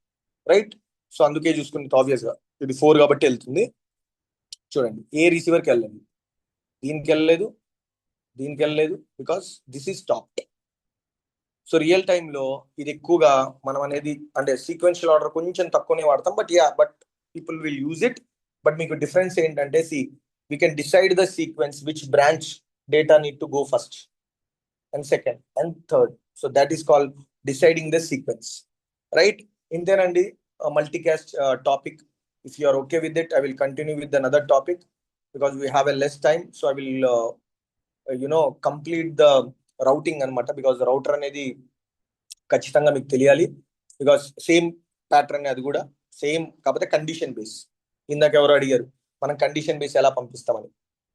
రైట్, సో అందుకే చూసుకుంటే ఆబ్వియస్ గా ఇది 4 కాబట్టి వెళ్తుంది. చూడండి, ఏ రిసీవర్కి వెళ్ళలేదు, దీనికి వెళ్ళలేదు, దీనికి వెళ్ళలేదు, because this is stopped. So real టైంలో ఇది ఎక్కువగా మనం అనేది అంటే సీక్వెన్షియల్ ఆర్డర్ కొంచెం తక్కువనే వాడతాం, but people will use it. But మీకు డిఫరెన్స్ ఏంటంటే we can decide the sequence which branch data need to go first and second and third. So that is called deciding the sequence. Right, ఇంతేనండి multicast topic. If you are okay with it, I will continue with another topic because we have a less time. So I will complete the routing anamata, because the router anedi ఖచ్చితంగా మీకు తెలియాలి, బికాస్ సేమ్ ప్యాటర్న్ అది కూడా సేమ్, కాకపోతే కండిషన్ బేస్. ఇందాక ఎవరు అడిగారు మనం కండిషన్ బేస్ ఎలా పంపిస్తామని,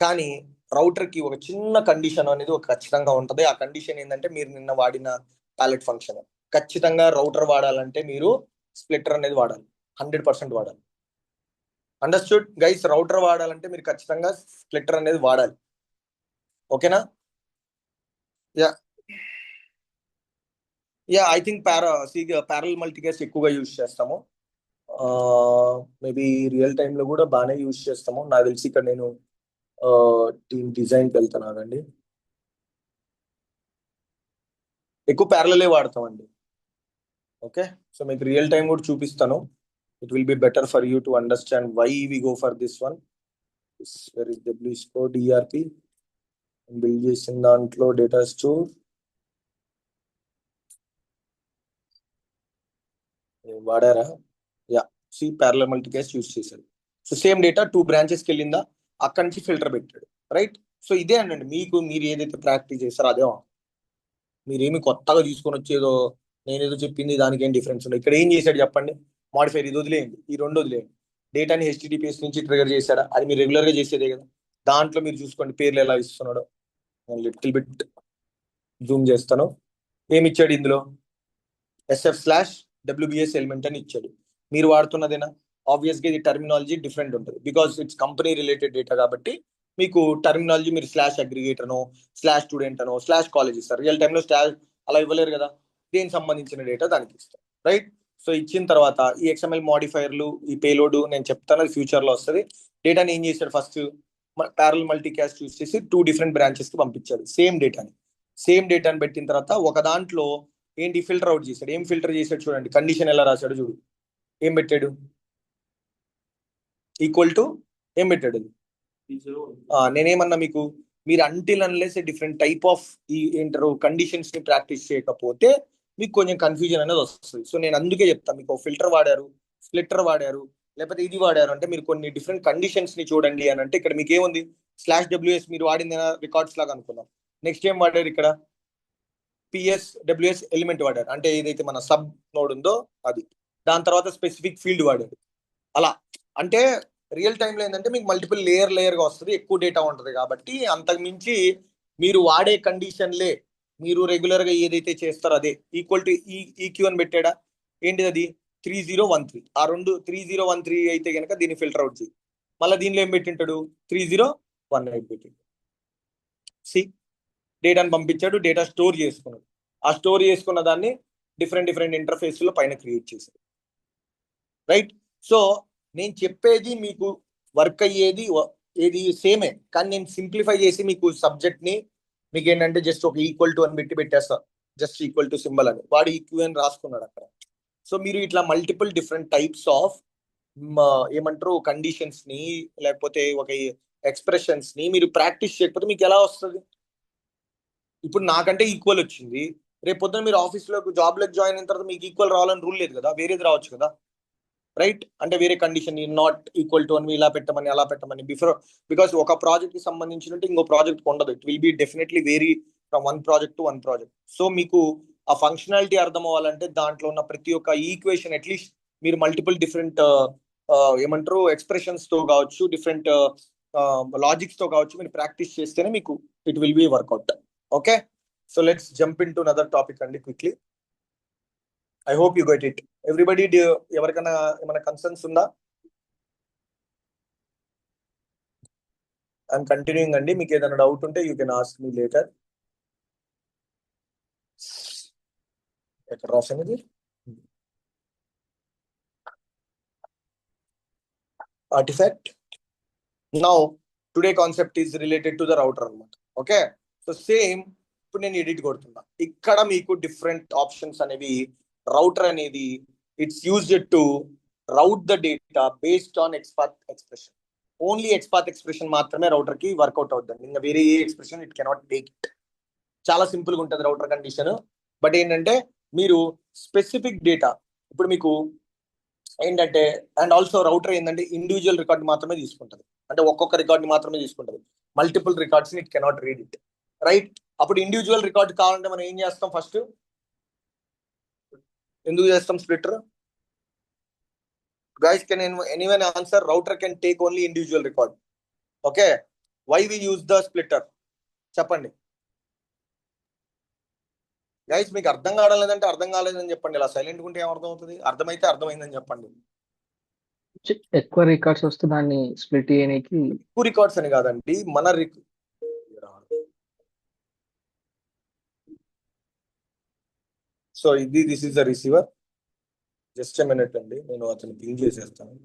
కానీ రౌటర్కి ఒక చిన్న కండిషన్ అనేది ఒక ఖచ్చితంగా ఉంటుంది. ఆ కండిషన్ ఏంటంటే మీరు నిన్న వాడిన ప్యాలెట్ ఫంక్షన్. ఖచ్చితంగా రౌటర్ వాడాలంటే మీరు స్ప్లిటర్ అనేది వాడాలి, 100% వాడాలి. Understood guys? రౌటర్ వాడాలంటే మీరు ఖచ్చితంగా స్ప్లిటర్ అనేది వాడాలి. ఓకేనా? Yeah I think parallel multicast ఎక్కువగా యూజ్ చేస్తాము. మేబీ రియల్ టైంలో కూడా బాగానే యూజ్ చేస్తాము నాకు తెలిసి. ఇక్కడ నేను టీమ్ డిజైన్కి వెళ్తున్నానండి, ఎక్కువ ప్యారలే వాడతామండి. ఓకే, సో మీకు రియల్ టైం కూడా చూపిస్తాను. It will be better for you to understand why we go for this one. Where is డబ్ల్యూస్కో డిఆర్పి బిల్డ్ చేసిన దాంట్లో డేటా స్టోర్ వాడారా? యా, ప్యారలల్ మల్టీకాస్ట్ యూజ్ చేశారు. సో సేమ్ డేటా 2 బ్రాంచెస్కి వెళ్ళిందా, అక్కడి నుంచి ఫిల్టర్ పెట్టాడు. రైట్, సో ఇదే అండి మీరు ఏదైతే ప్రాక్టీస్ చేస్తారో అదే. మీరేమి కొత్తగా తీసుకొని వచ్చేదో నేనేదో చెప్పింది దానికి ఏం డిఫరెన్స్ ఉండదు. ఇక్కడ ఏం చేశాడు చెప్పండి, మాడిఫైర్ ఇది వదిలేయండి, ఈ 2 వదిలేయండి. డేటాని HTTPS నుంచి ట్రిగర్ చేశాడా, అది మీరు రెగ్యులర్గా చేసేదే కదా. దాంట్లో మీరు చూసుకోండి పేర్లు ఎలా ఇస్తున్నాడో. లిటిల్ బిట్ జూమ్ చేస్తాను. ఏమి ఇచ్చాడు ఇందులో, SF/WBS ఎలిమెంట్ అని ఇచ్చాడు. మీరు వాడుతున్నదేనా? ఆబ్వియస్గా ఇది టర్మినాలజీ డిఫరెంట్ ఉంటుంది, because it's company related data కాబట్టి మీకు టర్మినాలజీ మీరు /అగ్రిగేట్ అనో /స్టూడెంట్ అనో /కాలేజ్ ఇస్తారు. రియల్ టైంలో అలా ఇవ్వలేరు కదా, దేనికి సంబంధించిన డేటా దానికి ఇస్తారు. రైట్, సో ఇచ్చిన తర్వాత ఈ XML మాడిఫైర్లు, ఈ పేలోడ్ నేను చెప్తాను, అది ఫ్యూచర్లో వస్తుంది. డేటాని ఏం చేశాడు, ఫస్ట్ ప్యారలల్ మల్టీకాస్ట్ యూజ్ చేసి 2 డిఫరెంట్ బ్రాంచెస్కి పంపించాడు. సేమ్ డేటాని పెట్టిన తర్వాత ఒక దాంట్లో ఏంటి ఫిల్టర్ అవుట్ చేశాడు. ఏం ఫిల్టర్ చేశాడు చూడండి, కండిషన్ ఎలా రాశాడు చూడు. ఏం పెట్టాడు, ఈక్వల్ టు ఏం పెట్టాడు, నేనేమన్నా మీకు మీరు until unless different type of ఈ ఏంటారు కండిషన్స్ ని ప్రాక్టీస్ చేయకపోతే మీకు కొంచెం కన్ఫ్యూజన్ అనేది వస్తుంది. సో నేను అందుకే చెప్తాను, మీకు ఫిల్టర్ వాడారు, స్ప్లిట్టర్ వాడారు, లేకపోతే ఇది వాడారు అంటే మీరు కొన్ని డిఫరెంట్ కండిషన్స్ ని చూడండి అని అంటే ఇక్కడ మీకు ఏముంది /WS మీరు వాడింది రికార్డ్స్ లాగా అనుకుందాం. నెక్స్ట్ ఏం వాడారు ఇక్కడ PSWS ఎలిమెంట్ వాడారు, అంటే ఏదైతే మన సబ్ నోడ్ ఉందో అది. దాని తర్వాత స్పెసిఫిక్ ఫీల్డ్ వాడారు. అలా అంటే రియల్ టైంలో ఏంటంటే మీకు మల్టిపుల్ లేయర్గా వస్తుంది, ఎక్కువ డేటా ఉంటుంది. కాబట్టి అంతకు మించి మీరు వాడే కండిషన్లే మీరు రెగ్యులర్గా ఏదైతే చేస్తారో అదే ఈక్వల్ టు ఈక్యూ అని పెట్టాడా ఏంటిది అది 3013. ఆ రెండు 3013 అయితే కనుక దీన్ని ఫిల్టర్ అవుట్ చేయి. మళ్ళీ దీనిలో ఏం పెట్టింటాడు 3018 పెట్టిండు. డేటాను పంపించాడు, డేటా స్టోర్ చేసుకున్నాడు. ఆ స్టోర్ చేసుకున్న దాన్ని డిఫరెంట్ ఇంటర్ఫేస్లో పైన క్రియేట్ చేశాడు. రైట్. సో నేను చెప్పేది మీకు వర్క్ అయ్యేది ఏది సేమే, కానీ నేను సింప్లిఫై చేసి మీకు సబ్జెక్ట్ని మీకు ఏంటంటే జస్ట్ ఒక ఈక్వల్ టు అని పెట్టేస్తా, జస్ట్ ఈక్వల్ టు సింబల్ అని వాడు ఈక్యూ అని రాసుకున్నాడు అక్కడ. సో మీరు ఇట్లా మల్టిపుల్ డిఫరెంట్ టైప్స్ ఆఫ్ ఏమంటారు కండిషన్స్ ని లేకపోతే ఒక ఎక్స్ప్రెషన్స్ ని మీరు ప్రాక్టీస్ చేయకపోతే మీకు ఎలా వస్తుంది? ఇప్పుడు నాకంటే ఈక్వల్ వచ్చింది, రేపు పొద్దున మీరు ఆఫీస్లో జాబ్లోకి జాయిన్ అయిన తర్వాత మీకు ఈక్వల్ రావాలని రూల్ లేదు కదా, వేరేది రావచ్చు కదా. రైట్. అంటే వేరే కండిషన్ నాట్ ఈక్వల్ టు అని ఇలా పెట్టమని అలా పెట్టమని బికాస్ ఒక ప్రాజెక్ట్ కి సంబంధించినట్టు ఇంకో ప్రాజెక్ట్ ఉండదు. It will be definitely vary from one project to one project. So మీకు ఆ ఫంక్షనాలిటీ అర్థం అవ్వాలంటే దాంట్లో ఉన్న ప్రతి ఒక్క ఈక్వేషన్ అట్లీస్ట్ మీరు మల్టిపుల్ డిఫరెంట్ ఏమంటారు ఎక్స్ప్రెషన్స్ తో కావచ్చు, డిఫరెంట్ లాజిక్స్ తో కావచ్చు, మీరు ప్రాక్టీస్ చేస్తేనే మీకు it will be workout. Okay, so let's jump in to another topic అండి quickly. I hope you get it everybody. ఎవరికైనా ఏమైనా కన్సర్న్స్ ఉందా? ఐఎమ్ కంటిన్యూయింగ్ అండి, మీకు ఏదైనా డౌట్ ఉంటే you can ask me later. ఎక్కడ రాసినది? Artifact. Now today concept is related to the router అనమాట. ఓకే, సో సేమ్ ఇప్పుడు నేను ఎడిట్ కొడుతున్నా, ఇక్కడ మీకు డిఫరెంట్ ఆప్షన్స్ అనేవి. రౌటర్ అనేది it's used to route the data based on XPath expression. Only XPath expression మాత్రమే రౌటర్ కి వర్కౌట్ అవుతుంది, ఇంకా వేరే ఏ expression it cannot take it. చాలా సింపుల్ గా ఉంటుంది రౌటర్ కండిషన్. బట్ ఏంటంటే మీరు స్పెసిఫిక్ డేటా ఇప్పుడు మీకు ఏంటంటే, అండ్ ఆల్సో రౌటర్ ఏంటంటే ఇండివిజువల్ రికార్డ్ మాత్రమే తీసుకుంటుంది, అంటే ఒక్కొక్క రికార్డ్ మాత్రమే తీసుకుంటుంది. Multiple records it cannot read it. Right. అప్పుడు ఇండివిజువల్ రికార్డ్ కావాలంటే మనం ఏం చేస్తాం? ఫస్ట్ ఎందుకు చేస్తాం splitter? Guys, can anyone answer? Router can take only individual record. Okay, why we use the splitter? చెప్పండి గైస్. మీకు అర్థం కావలేదంటే అర్థం కాలేదని చెప్పండి, ఇలా సైలెంట్ ఉంటే ఏమర్థం అవుతుంది? అర్థమైతే అర్థమైందని చెప్పండి. ఎక్కువ రికార్డ్స్ వస్తే దాన్ని స్ప్లిట్ చేయడానికి. ఎక్కువ రికార్డ్స్ అని కాదండి, మన so this is the receiver. Just a minute అండి, నేను అతను పింగ్ చేసేస్తాను.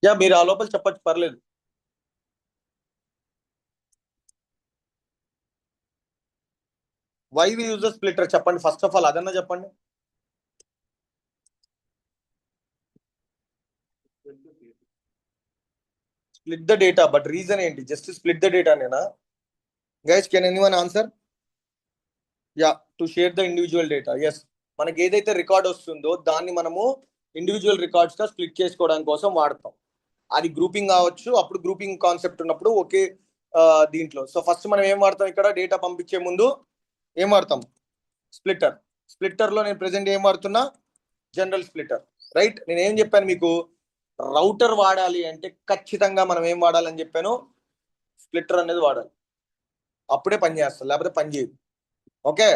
యా, మీరు ఆ లోపల చెప్పచ్చు, పర్లేదు. Why we use the splitter చెప్పండి ఫస్ట్ ఆఫ్ ఆల్, అదన్నా చెప్పండి. Split the data, but reason ఏంటి? జస్ట్ స్ప్లిట్ ద డేటా నేనా? Guys, can anyone answer? Ya, to share the individual data. Yes, మనకి ఏదైతే రికార్డ్ వస్తుందో దాన్ని మనము ఇండివిజువల్ రికార్డ్స్ గా స్ప్లిట్ చేసుకోవడానికి కోసం వాడతాం. అది గ్రూపింగ్ కావచ్చు, అప్పుడు గ్రూపింగ్ కాన్సెప్ట్ ఉన్నప్పుడు ఒకే దీంట్లో. సో ఫస్ట్ మనం ఏం వాడతాం? ఇక్కడ డేటా పంపించే ముందు ఏం వాడతాం? స్ప్లిటర్. స్ప్లిటర్ లో నేను ప్రెసెంట్ ఏం వాడుతున్నా? General splitter. రైట్. నేను ఏం చెప్పాను మీకు? రౌటర్ వాడాలి అంటే ఖచ్చితంగా మనం ఏం వాడాలని చెప్పాను? స్ప్లిటర్ అనేది వాడాలి, అప్పుడే పని చేస్తుంది, లేకపోతే పని చేయదు. Okay,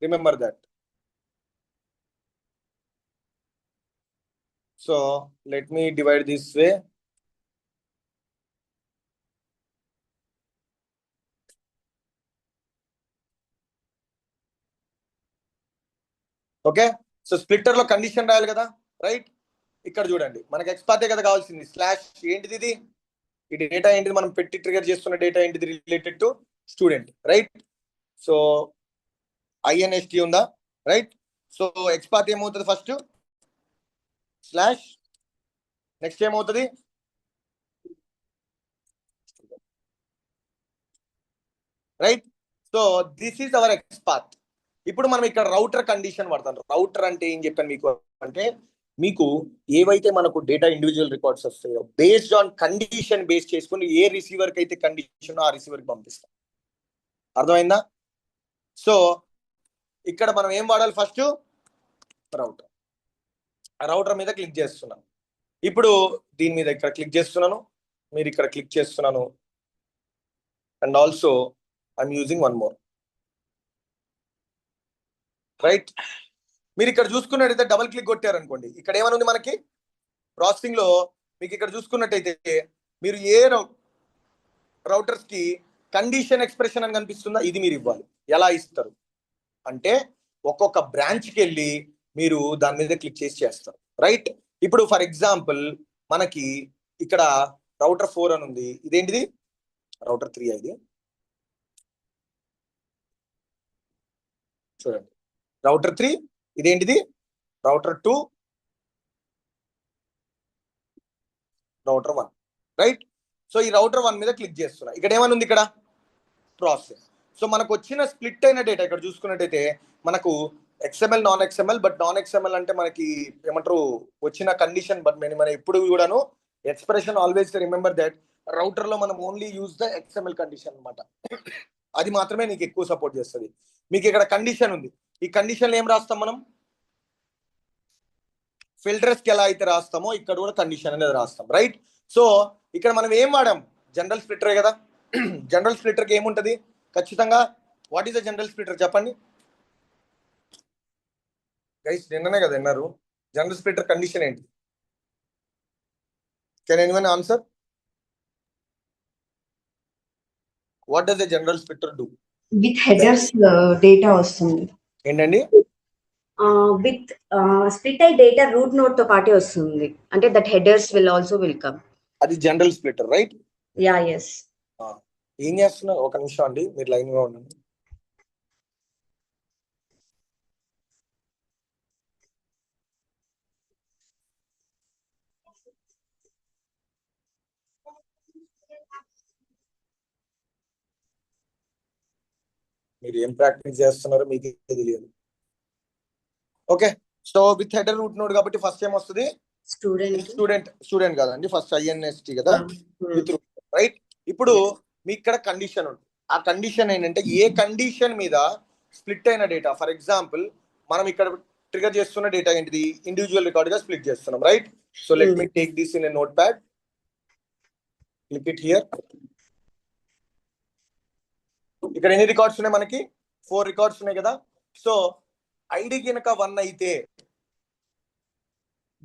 remember that. So let me divide this way. Okay, so splitter లో కండిషన్ రాయాలి కదా. రైట్. ఇక్కడ చూడండి, మనకి XPath కదా కావాల్సింది. స్లాష్ ఏంటిది ఇది? ఈ డేటా ఏంటిది, మనం పెట్టి ట్రిగర్ చేస్తున్న డేటా ఏంటిది, related to student, right? So INST ఉందా, రైట్? సో XPath ఏమవుతుంది, ఫస్ట్ స్లాష్, నెక్స్ట్ ఏమవుతుంది, right? So this is our XPath. ఇప్పుడు మనం ఇక్కడ రౌటర్ కండిషన్ వాడతాం. రౌటర్ అంటే ఏం చెప్పాను మీకు అంటే, మీకు ఏవైతే మనకు డేటా ఇండివిజువల్ రికార్డ్స్ వస్తాయో బేస్డ్ ఆన్ కండిషన్ బేస్ చేసుకుని ఏ రిసీవర్కి అయితే కండిషన్ ఆ రిసీవర్కి పంపిస్తాం. అర్థమైందా? సో ఇక్కడ మనం ఏం వాడాలి, ఫస్ట్ రౌటర్. రౌటర్ మీద క్లిక్ చేస్తున్నాను. ఇప్పుడు దీని మీద ఇక్కడ క్లిక్ చేస్తున్నాను, మీరు ఇక్కడ క్లిక్ చేస్తున్నాను. And also I'm using one more, right? మీరు ఇక్కడ చూసుకున్నట్టయితే డబుల్ క్లిక్ కొట్టారనుకోండి, ఇక్కడ ఏమని ఉంది మనకి ప్రాసెసింగ్ లో. మీకు ఇక్కడ చూసుకున్నట్టయితే మీరు ఏ రౌటర్స్ కి కండిషన్ ఎక్స్ప్రెషన్ అని కనిపిస్తుందా, ఇది మీరు ఇవ్వాలి. ఎలా ఇస్తారు అంటే ఒక్కొక్క బ్రాంచ్కి వెళ్ళి మీరు దాని మీద క్లిక్ చేసి చేస్తారు, రైట్? ఇప్పుడు ఫర్ ఎగ్జాంపుల్ మనకి ఇక్కడ రౌటర్ 4 అని ఉంది, ఇదేంటిది రౌటర్ 3. ఇది చూడండి, రౌటర్ 3, ఇదేంటిది రౌటర్ 2, రౌటర్ 1, రైట్? సో ఈ రౌటర్ 1 మీద క్లిక్ చేస్తున్నా. ఇక్కడ ఏమని ఉంది, ఇక్కడ ప్రాసెస్. సో మనకు వచ్చిన స్ప్లిట్ అయిన డేటా ఇక్కడ చూసుకున్నట్టయితే మనకు XML, non XML. But non XML అంటే మనకి ఏమంటారు వచ్చిన కండిషన్. బట్ మన ఎప్పుడు కూడాను expression always remember that router లో మనం only use the XML condition అనమాట. అది మాత్రమే నీకు ఎక్కువ సపోర్ట్ చేస్తుంది. మీకు ఇక్కడ కండిషన్ ఉంది, ఈ కండిషన్ ఏం రాస్తాం మనం, ఫిల్టర్స్ కి ఎలా అయితే రాస్తామో ఇక్కడ కూడా కండిషన్ అనేది రాస్తాం, రైట్? సో ఇక్కడ మనం ఏం వాడాం, జనరల్ స్ప్లిట్టరే కదా. జనరల్ స్ప్లిటర్ కి ఏముంటది ఖచ్చితంగా, what is the general splitter చెప్పండి గైస్, నిన్ననే కదా విన్నారు. జనరల్ స్ప్లిటర్ కండిషన్ ఏంటి? Can anyone answer? What does the general splitter do? With headers data వస్తుంది ఏంటండి? విత్ స్ప్లిట్ అయి డేటా రూట్ నోడ్ తో పాటే వస్తుంది, అంటే that headers will also come. అది general splitter, right? Yeah, yes. ఏం చేస్తున్నారు, ఒక నిమిషం అండి, మీరు లైన్ గా ఉండండి. మీరు ఏం ప్రాక్టీస్ చేస్తున్నారో మీకే తెలియదు. Okay, so with header root node కాబట్టి ఫస్ట్ ఏం వస్తుంది, స్టూడెంట్ కాదండి, ఫస్ట్ INST కదా, విత్ రూట్, రైట్? ఇప్పుడు మీ ఇక్కడ కండిషన్ ఉంటుంది. ఆ కండిషన్ ఏంటంటే ఏ కండిషన్ మీద స్ప్లిట్ అయిన డేటా. ఫర్ ఎగ్జాంపుల్ మనం ఇక్కడ ట్రిగర్ చేస్తున్న డేటా ఏంటిది, ఇండివిజువల్ రికార్డ్ గా స్ప్లిట్ చేస్తున్నాం, right? So let me take this in a note pad, click it here. ఇక్కడ ఎన్ని రికార్డ్స్ ఉన్నాయి మనకి, 4 రికార్డ్స్ ఉన్నాయి కదా. సో ఐడి కనుక 1 అయితే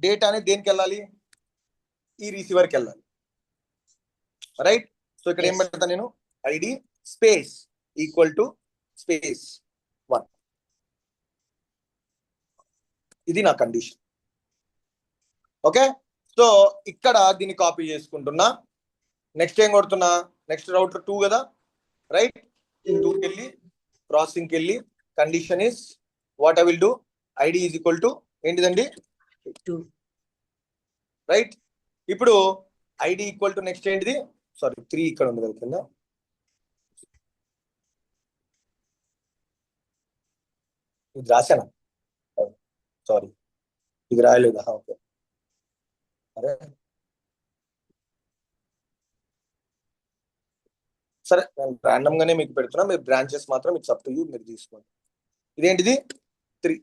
డేటా అనేది దేనికి వెళ్ళాలి, ఈ రిసీవర్కి వెళ్ళాలి, రైట్? సో ఇక్కడ ఏం పెడతాను నేను, ID space equal to space 1. ఇది నా కండిషన్. ఓకే, సో ఇక్కడ దీన్ని కాపీ చేసుకుంటున్నా. నెక్స్ట్ ఏం కొడుతున్నా, నెక్స్ట్ రౌటర్ 2 కదా, రైట్? 2కి వెళ్ళి ప్రాసెసింగ్కి వెళ్ళి condition is what I will do, ID is equal to ఏంటిదండి 2, రైట్? ఇప్పుడు ఐడి ఈక్వల్ టు నెక్స్ట్ ఏంటిది, సారీ 3 ఇక్కడ ఉంది కదా కింద. ఇది రాశానా, సారీ ఇది రాయలేదా? ఓకే, అరే సరే, నేను ర్యాండమ్ గానే మీకు పెడుతున్నా, మీరు బ్రాంచెస్ మాత్రం ఇట్స్ అప్ టు యూ, మీరు తీసుకోండి. ఇదేంటిది 3,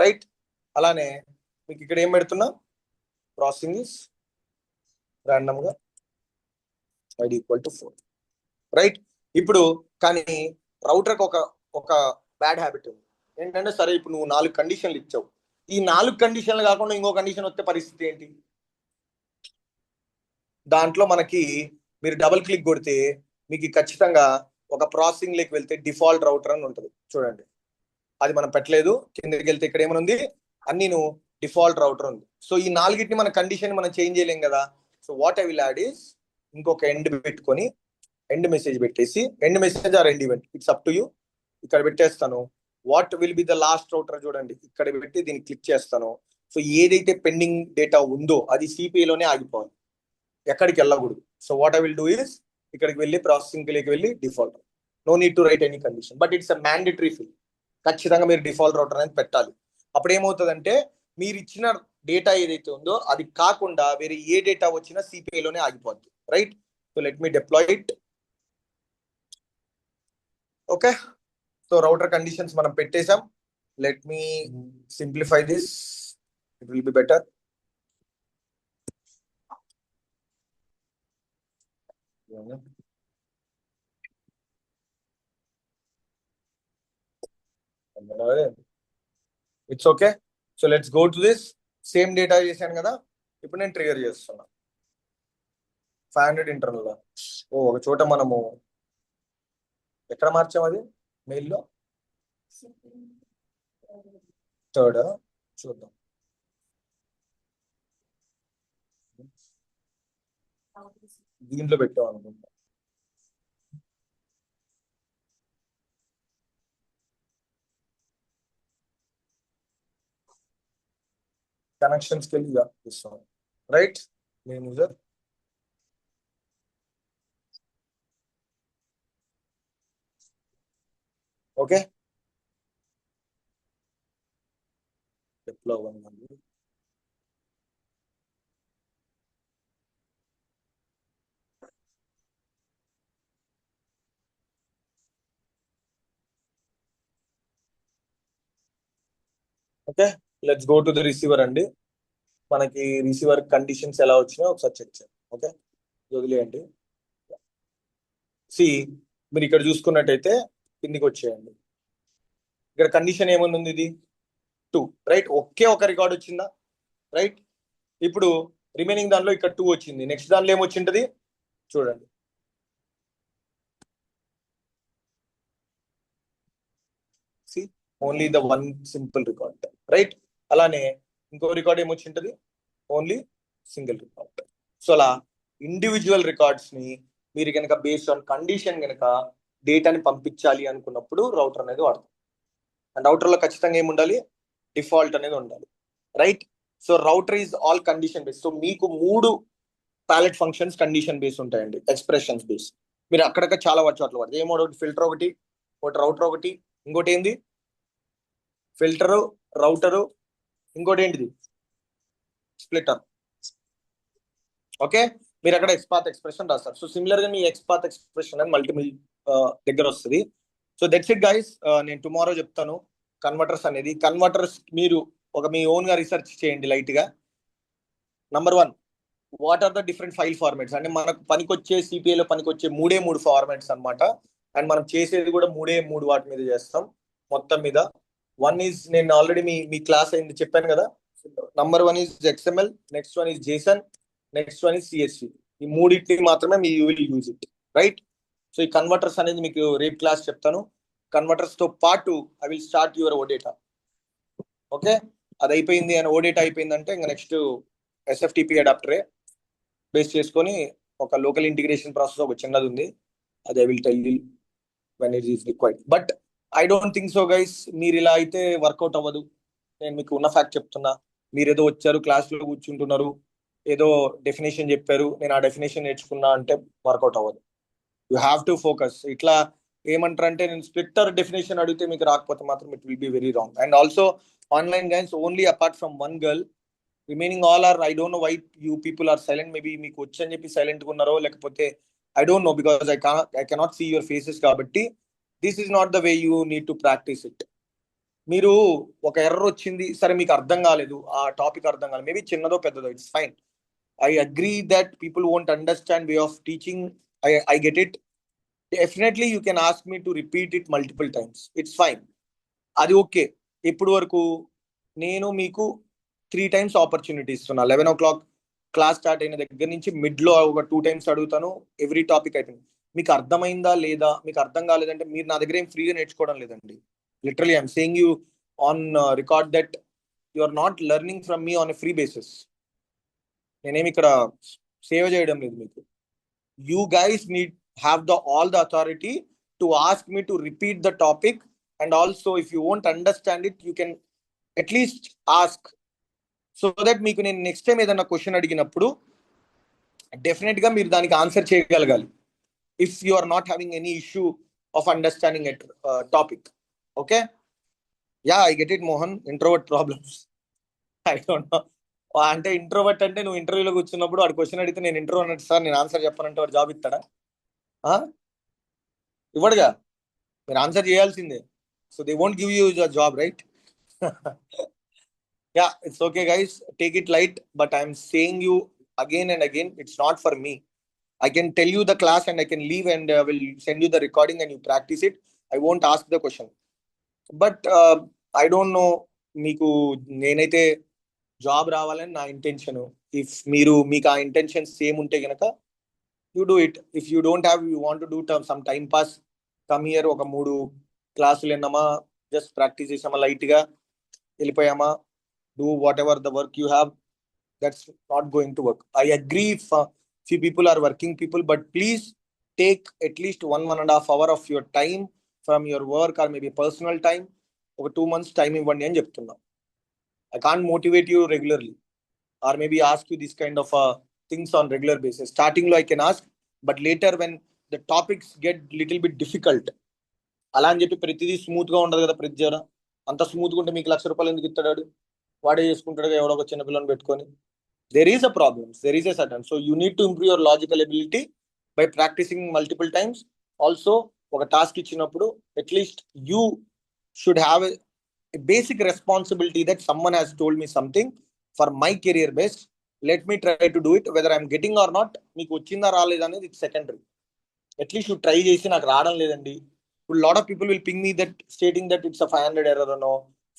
రైట్? అలానే మీకు ఇక్కడ ఏం పెడుతున్నా, ప్రాసెసింగ్ ఇస్ ర్యాండమ్ గా ఐడి ఈక్వల్ టు 4, రైట్? ఇప్పుడు కానీ రౌటర్కి ఒక బ్యాడ్ హ్యాబిట్ ఉంది ఏంటంటే, సరే ఇప్పుడు నువ్వు 4 కండిషన్లు ఇచ్చావు, ఈ 4 కండిషన్లు కాకుండా ఇంకో కండిషన్ వస్తే పరిస్థితి ఏంటి? దాంట్లో మనకి మీరు డబుల్ క్లిక్ కొడితే మీకు ఖచ్చితంగా ఒక ప్రాసెసింగ్ లేకి వెళ్తే డిఫాల్ట్ రౌటర్ అని ఉంటుంది చూడండి. అది మనం పెట్టలేదు. కిందకి వెళ్తే ఇక్కడ ఏమనుంది, అన్ని డిఫాల్ట్ రౌటర్ ఉంది. సో ఈ 4గిటిని మన కండిషన్ మనం చేంజ్ చేయలేం కదా. So what I will add is ఇంకొక ఎండ్ పెట్టుకొని ఎండ్ మెసేజ్ పెట్టేసి end message or end event it's up to you. ఇక్కడ పెట్టేస్తాను. What will be the last router చూడండి, ఇక్కడ పెట్టి దీన్ని క్లిక్ చేస్తాను. సో ఏదైతే పెండింగ్ డేటా ఉందో అది సిపిఐలోనే ఆగిపోవాలి, ఎక్కడికి వెళ్ళకూడదు. So what I will do is ఇక్కడికి వెళ్ళి ప్రాసెసింగ్కి వెళ్ళి default, no need to write any condition, but it's a mandatory fill. ఖచ్చితంగా మీరు డిఫాల్ట్ రౌటర్ అనేది పెట్టాలి. అప్పుడు ఏమవుతుందంటే మీరు ఇచ్చిన డేటా ఏదైతే ఉందో అది కాకుండా వేరే ఏ డేటా వచ్చినా సిపిఐలోనే ఆగిపోద్ది, right? So let me deploy it. Okay, so router conditions మనం పెట్టేసాం. Let me simplify this, it will be better. It's okay. So let's go to this. Same data చేశాను కదా, ఇప్పుడు నేను ట్రిగర్ చేస్తున్నా 500 ఇంటర్నల్. ఒక చోట మనము ఎక్కడ మార్చాం అది మెయిల్లో, థర్డ్ చూద్దాం. దీంట్లో పెట్టాం అనుకుంటా. కనెక్షన్స్కి వెళ్ళి ఇస్తాం, రైట్? నేను యూజర్ ఓకే. డిప్లో ఉంది. Okay, let's go to the receiver అండి. మనకి రిసీవర్ కండిషన్స్ ఎలా వచ్చినాయో ఒకసారి చెక్ చేయండి. ఓకే, వదిలేయండి. మీరు ఇక్కడ చూసుకున్నట్టయితే కిందికి వచ్చేయండి. ఇక్కడ కండిషన్ ఏముంది, ఇది 2, రైట్? ఒకే ఒక రికార్డ్ వచ్చిందా, రైట్? ఇప్పుడు రిమైనింగ్ దానిలో ఇక్కడ 2 వచ్చింది. నెక్స్ట్ దానిలో ఏమొచ్చింటది చూడండి. Only the 1 simple record, right? అలానే ఇంకో రికార్డ్ ఏమొచ్చింటది, ఓన్లీ సింగిల్ రికార్డ్. సో అలా ఇండివిజువల్ రికార్డ్స్ ని మీరు కనుక బేస్డ్ ఆన్ కండిషన్ కనుక డేటాని పంపించాలి అనుకున్నప్పుడు రౌటర్ అనేది వాడతాం. అండ్ రౌటర్ లో ఖచ్చితంగా ఏముండాలి, డిఫాల్ట్ అనేది ఉండాలి, right? So router is all condition based. So మీకు 3 ప్యాలెట్ ఫంక్షన్స్ కండిషన్ బేస్ ఉంటాయండి, ఎక్స్ప్రెషన్స్ బేస్. మీరు అక్కడక్కడ చాలా చోట్ల పడుతుంది. ఏమో ఫిల్టర్ ఒకటి రౌటర్ ఒకటి, ఇంకోటి ఏంది ఫిల్టరు, రౌటరు, ఇంకోటి ఏంటిది స్ప్లిటర్. ఓకే, మీరు అక్కడ ఎక్స్పాత్ ఎక్స్ప్రెషన్ రాస్తారు. సో సిమిలర్ గా మీ ఎక్స్పాత్ ఎక్స్ప్రెషన్ అని మల్టిపుల్ దగ్గర వస్తుంది. So that's it guys. నేను టుమారో చెప్తాను కన్వర్టర్స్ అనేది. కన్వర్టర్స్ మీరు మీ ఓన్ గా రీసెర్చ్ చేయండి లైట్ గా. Number 1, what are the different file formats? అంటే మనకు పనికొచ్చే సిపిఐలో పనికొచ్చే 3 ఫార్మాట్స్ అనమాట. అండ్ మనం చేసేది కూడా 3 వాటి మీద చేస్తాం మొత్తం మీద. 1 ఈజ్ నేను ఆల్రెడీ మీ క్లాస్ అయింది చెప్పాను కదా. Number 1 is XML, next 1 is JSON, next 1 is CSV. ఈ 3 మాత్రమే మీ you will use it, right? So ఈ కన్వర్టర్స్ అనేది మీకు రేపు క్లాస్ చెప్తాను. కన్వర్టర్స్ తో పాటు I will start your OData. Okay, అది అయిపోయింది అని ఓడేటా అయిపోయిందంటే ఇంకా నెక్స్ట్ SFTP అడాప్టరే బేస్ చేసుకొని ఒక లోకల్ ఇంటిగ్రేషన్ ప్రాసెస్ ఒక చిన్నది ఉంది, అది I will tell you when it is required. But I don't think so guys, మీరు ఇలా అయితే వర్కౌట్ అవ్వదు. నేను మీకు ఉన్న ఫ్యాక్ట్ చెప్తున్నా. మీరు ఏదో వచ్చారు క్లాస్లో కూర్చుంటున్నారు, ఏదో డెఫినేషన్ చెప్పారు, నేను ఆ డెఫినేషన్ నేర్చుకున్నా అంటే వర్కౌట్ అవ్వదు. You have to focus. ఇట్లా ఏమంటారు అంటే నేను స్ప్లిట్టర్ డెఫినేషన్ అడిగితే మీకు రాకపోతే మాత్రం it will be very wrong. And also online gains only apart from 1 girl, remaining all are I don't know why you people are silent. Maybe మీకు వచ్చని చెప్పి సైలెంట్గా ఉన్నారో లేకపోతే I don't know, because I cannot see your faces. కాబట్టి this is not the way you need to practice it. మీరు ఒక ఎర్రర్ వచ్చింది, సరే మీకు అర్థం కాలేదు, ఆ టాపిక్ అర్థం కాలేదు, మేబీ చిన్నదో పెద్దదో, it's fine. I agree that people won't understand way of teaching. I get it. Definitely you can ask me to repeat it multiple times. It's fine. అది ఓకే. ఇప్పుడు వరకు నేను మీకు 3 times ఆపర్చునిటీ ఇస్తున్నా. 11 o'clock క్లాస్ స్టార్ట్ అయిన దగ్గర నుంచి మిడ్లో ఒక 2 times అడుగుతాను. ఎవ్రీ టాపిక్ అయిపోయింది. మీకు అర్థమైందా లేదా? మీకు అర్థం కాలేదంటే మీరు నా దగ్గర ఏం ఫ్రీగా నేర్చుకోవడం లేదండి. Literally I'm saying you on record that you are not learning from me on a free basis. నేనేమి ఇక్కడ సేవ చేయడం లేదు మీకు. you guys need have all the authority to ask me to repeat the topic, and also if you won't understand it, you can at least ask, so that మీకు నేను నెక్స్ట్ టైం ఏదైనా క్వశ్చన్ అడిగినప్పుడు డెఫినెట్ గా మీరు దానికి ఆన్సర్ చేయగలగాలి, if you are not having any issue of understanding a topic. Okay, yeah, I get it, Mohan. Introvert problems. I don't know. అంటే ఇంట్రోవర్ట్ అంటే నువ్వు ఇంటర్వ్యూలో కూర్చున్నప్పుడు వాడు క్వశ్చన్ అడిగితే నేను ఇంట్రోవర్ట్ సార్ నేను ఆన్సర్ చెప్పానంటే వాడు జాబ్ ఇస్తాడా? ఇవ్వడుగా, మీరు ఆన్సర్ చేయాల్సిందే. So they won't give you job, right? Yeah, it's okay guys, take it light, but I'm saying you again and again, it's not for me. I can tell you the class and I can leave and will send you the recording and you practice it. I won't ask the question. But I don't know, మీకు నేనైతే జాబ్ రావాలని నా ఇంటెన్షన్. ఇఫ్ మీకు ఆ ఇంటెన్షన్ సేమ్ ఉంటే కనుక you do it. If you don't have, you want to do some time pass, come here, ఒక 3 క్లాసులు విన్నామా, జస్ట్ ప్రాక్టీస్ చేసామా, లైట్గా వెళ్ళిపోయామా, do whatever the work you have, that's not going to work. I agree few people are working people, but please take at least 1.5 hour of your time from your work or maybe personal time. ఒక 2 months time ఇవ్వండి అని చెప్తున్నా. I can't motivate you regularly or maybe ask you this kind of things on regular basis. Starting lo I can ask, but later when the topics get little bit difficult, అలా అని చెప్పి ప్రతిదీ స్మూత్ గా ఉండదు కదా. ప్రతి జర అంత స్మూత్ గా ఉంటే మీకు ₹1,00,000 ఎందుకు ఇస్తాడు? వాడే చేసుకుంటాడు ఎవడో ఒక చిన్న పిల్లని పెట్టుకొని. There is a problem, there is a certain, so you need to improve your logical ability by practicing multiple times. Also ఒక టాస్క్ ఇచ్చినప్పుడు at least you should have a basic responsibility that someone has told me something for my career base, let me try to do it, whether I'm getting or not. మీకు వచ్చిందా రాలేదా అనేది it's secondary. At least you try చేసి నాకు రావడం లేదండి. A lot of people will ping me that stating that it's a 500 error అనో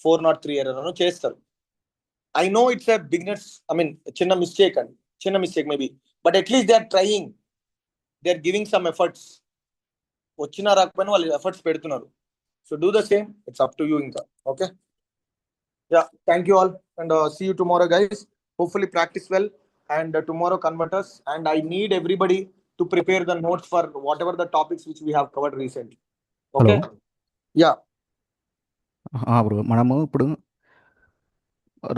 403 error అనో చేస్తారు. I know it's a beginner's, I mean, chinna mistake maybe, but at least they are trying, they are giving some efforts. Ochina rakapani vallu efforts pedutunnaru. So do the same, it's up to you inka. Okay, yeah, thank you all and see you tomorrow guys. Hopefully practice well and tomorrow converters, and I need everybody to prepare the notes for whatever the topics which we have covered recently. Okay. Hello. Yeah, bro మనము ఇప్పుడు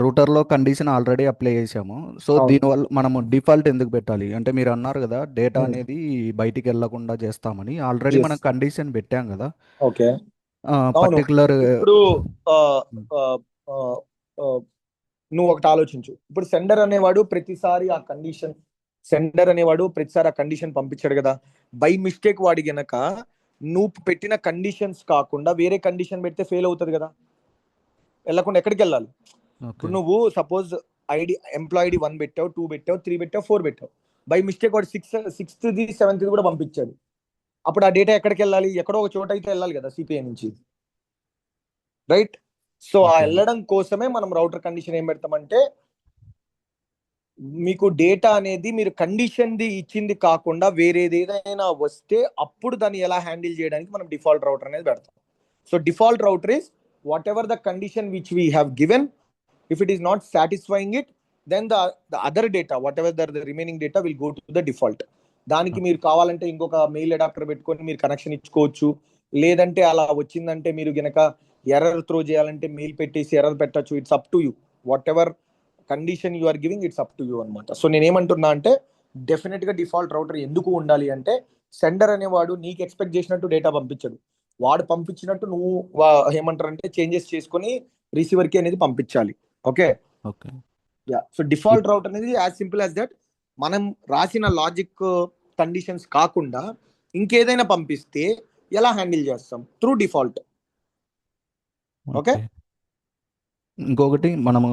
రూటర్లో కండిషన్ ఆల్రెడీ అప్లై చేసాము. సో దీనివల్ల మనము డిఫాల్ట్ ఎందుకు పెట్టాలి అంటే మీరు అన్నారు కదా డేటా అనేది బయటికి వెళ్ళకుండా చేస్తామని, ఆల్రెడీ మనం కండిషన్ పెట్టాం కదా. ఓకే, పర్టికులర్ ఇప్పుడు నువ్వు ఒకటి ఆలోచించు. ఇప్పుడు సెండర్ అనేవాడు ప్రతిసారి ఆ కండిషన్ పంపించాడు కదా. బై మిస్టేక్ వాడి గనక నువ్వు పెట్టిన కండిషన్స్ కాకుండా వేరే కండిషన్ పెడితే ఫెయిల్ అవుతుంది కదా, వెళ్ళకుండా ఎక్కడికి వెళ్ళాలి? ఇప్పుడు నువ్వు సపోజ్ ఎంప్లాయ్ ఐడి 1 పెట్టావు, 2 పెట్టావు, 3 పెట్టావు, 4 పెట్టావు. బై మిస్టేక్ వాడు 6th 7th కూడా పంపించాడు. అప్పుడు ఆ డేటా ఎక్కడికి వెళ్ళాలి? ఎక్కడో ఒక చోట అయితే వెళ్ళాలి కదా సిపిఐ నుంచి, రైట్? సో ఆ వెళ్ళడం కోసమే మనం రౌటర్ కండిషన్ ఏం పెడతామంటే, మీకు డేటా అనేది మీరు కండిషన్ది ఇచ్చింది కాకుండా వేరేది ఏదైనా వస్తే అప్పుడు దాన్ని ఎలా హ్యాండిల్ చేయడానికి మనం డిఫాల్ట్ రౌటర్ అనేది పెడతాం. So default router is what ever the condition which we have given. If it is not satisfying it, then the other data, whatever the remaining data will go to the default. దానికి మీరు కావాలంటే ఇంకొక మెయిల్ అడాప్టర్ పెట్టుకొని మీరు కనెక్షన్ ఇచ్చుకోవచ్చు. లేదంటే అలా వచ్చిందంటే మీరు గనక ఎర్రర్ త్రో చేయాలంటే మెయిల్ పెట్టేసి ఎర్రర్ పెట్టచ్చు. It's up to you. Whatever condition you are giving, it's up to you అనమాట. సో నేనేమంటున్నా అంటే డెఫినెట్ గా డిఫాల్ట్ రౌటర్ ఎందుకు ఉండాలి అంటే, సెండర్ అనేవాడు నీకు ఎక్స్పెక్ట్ చేసినట్టు డేటా పంపించడు. వాడు పంపించినట్టు నువ్వు ఏమంటారంటే చేంజెస్ చేసుకొని రిసీవర్ కి అనేది పంపించాలి. Okay, yeah. So default router అనేది యాజ్ సింపుల్ యాజ్ దట్. మనం రాసిన లాజిక్ కండిషన్స్ కాకుండా ఇంకేదైనా పంపిస్తే ఎలా హ్యాండిల్ చేస్తాం? Through default. ఓకే, ఇంకొకటి మనము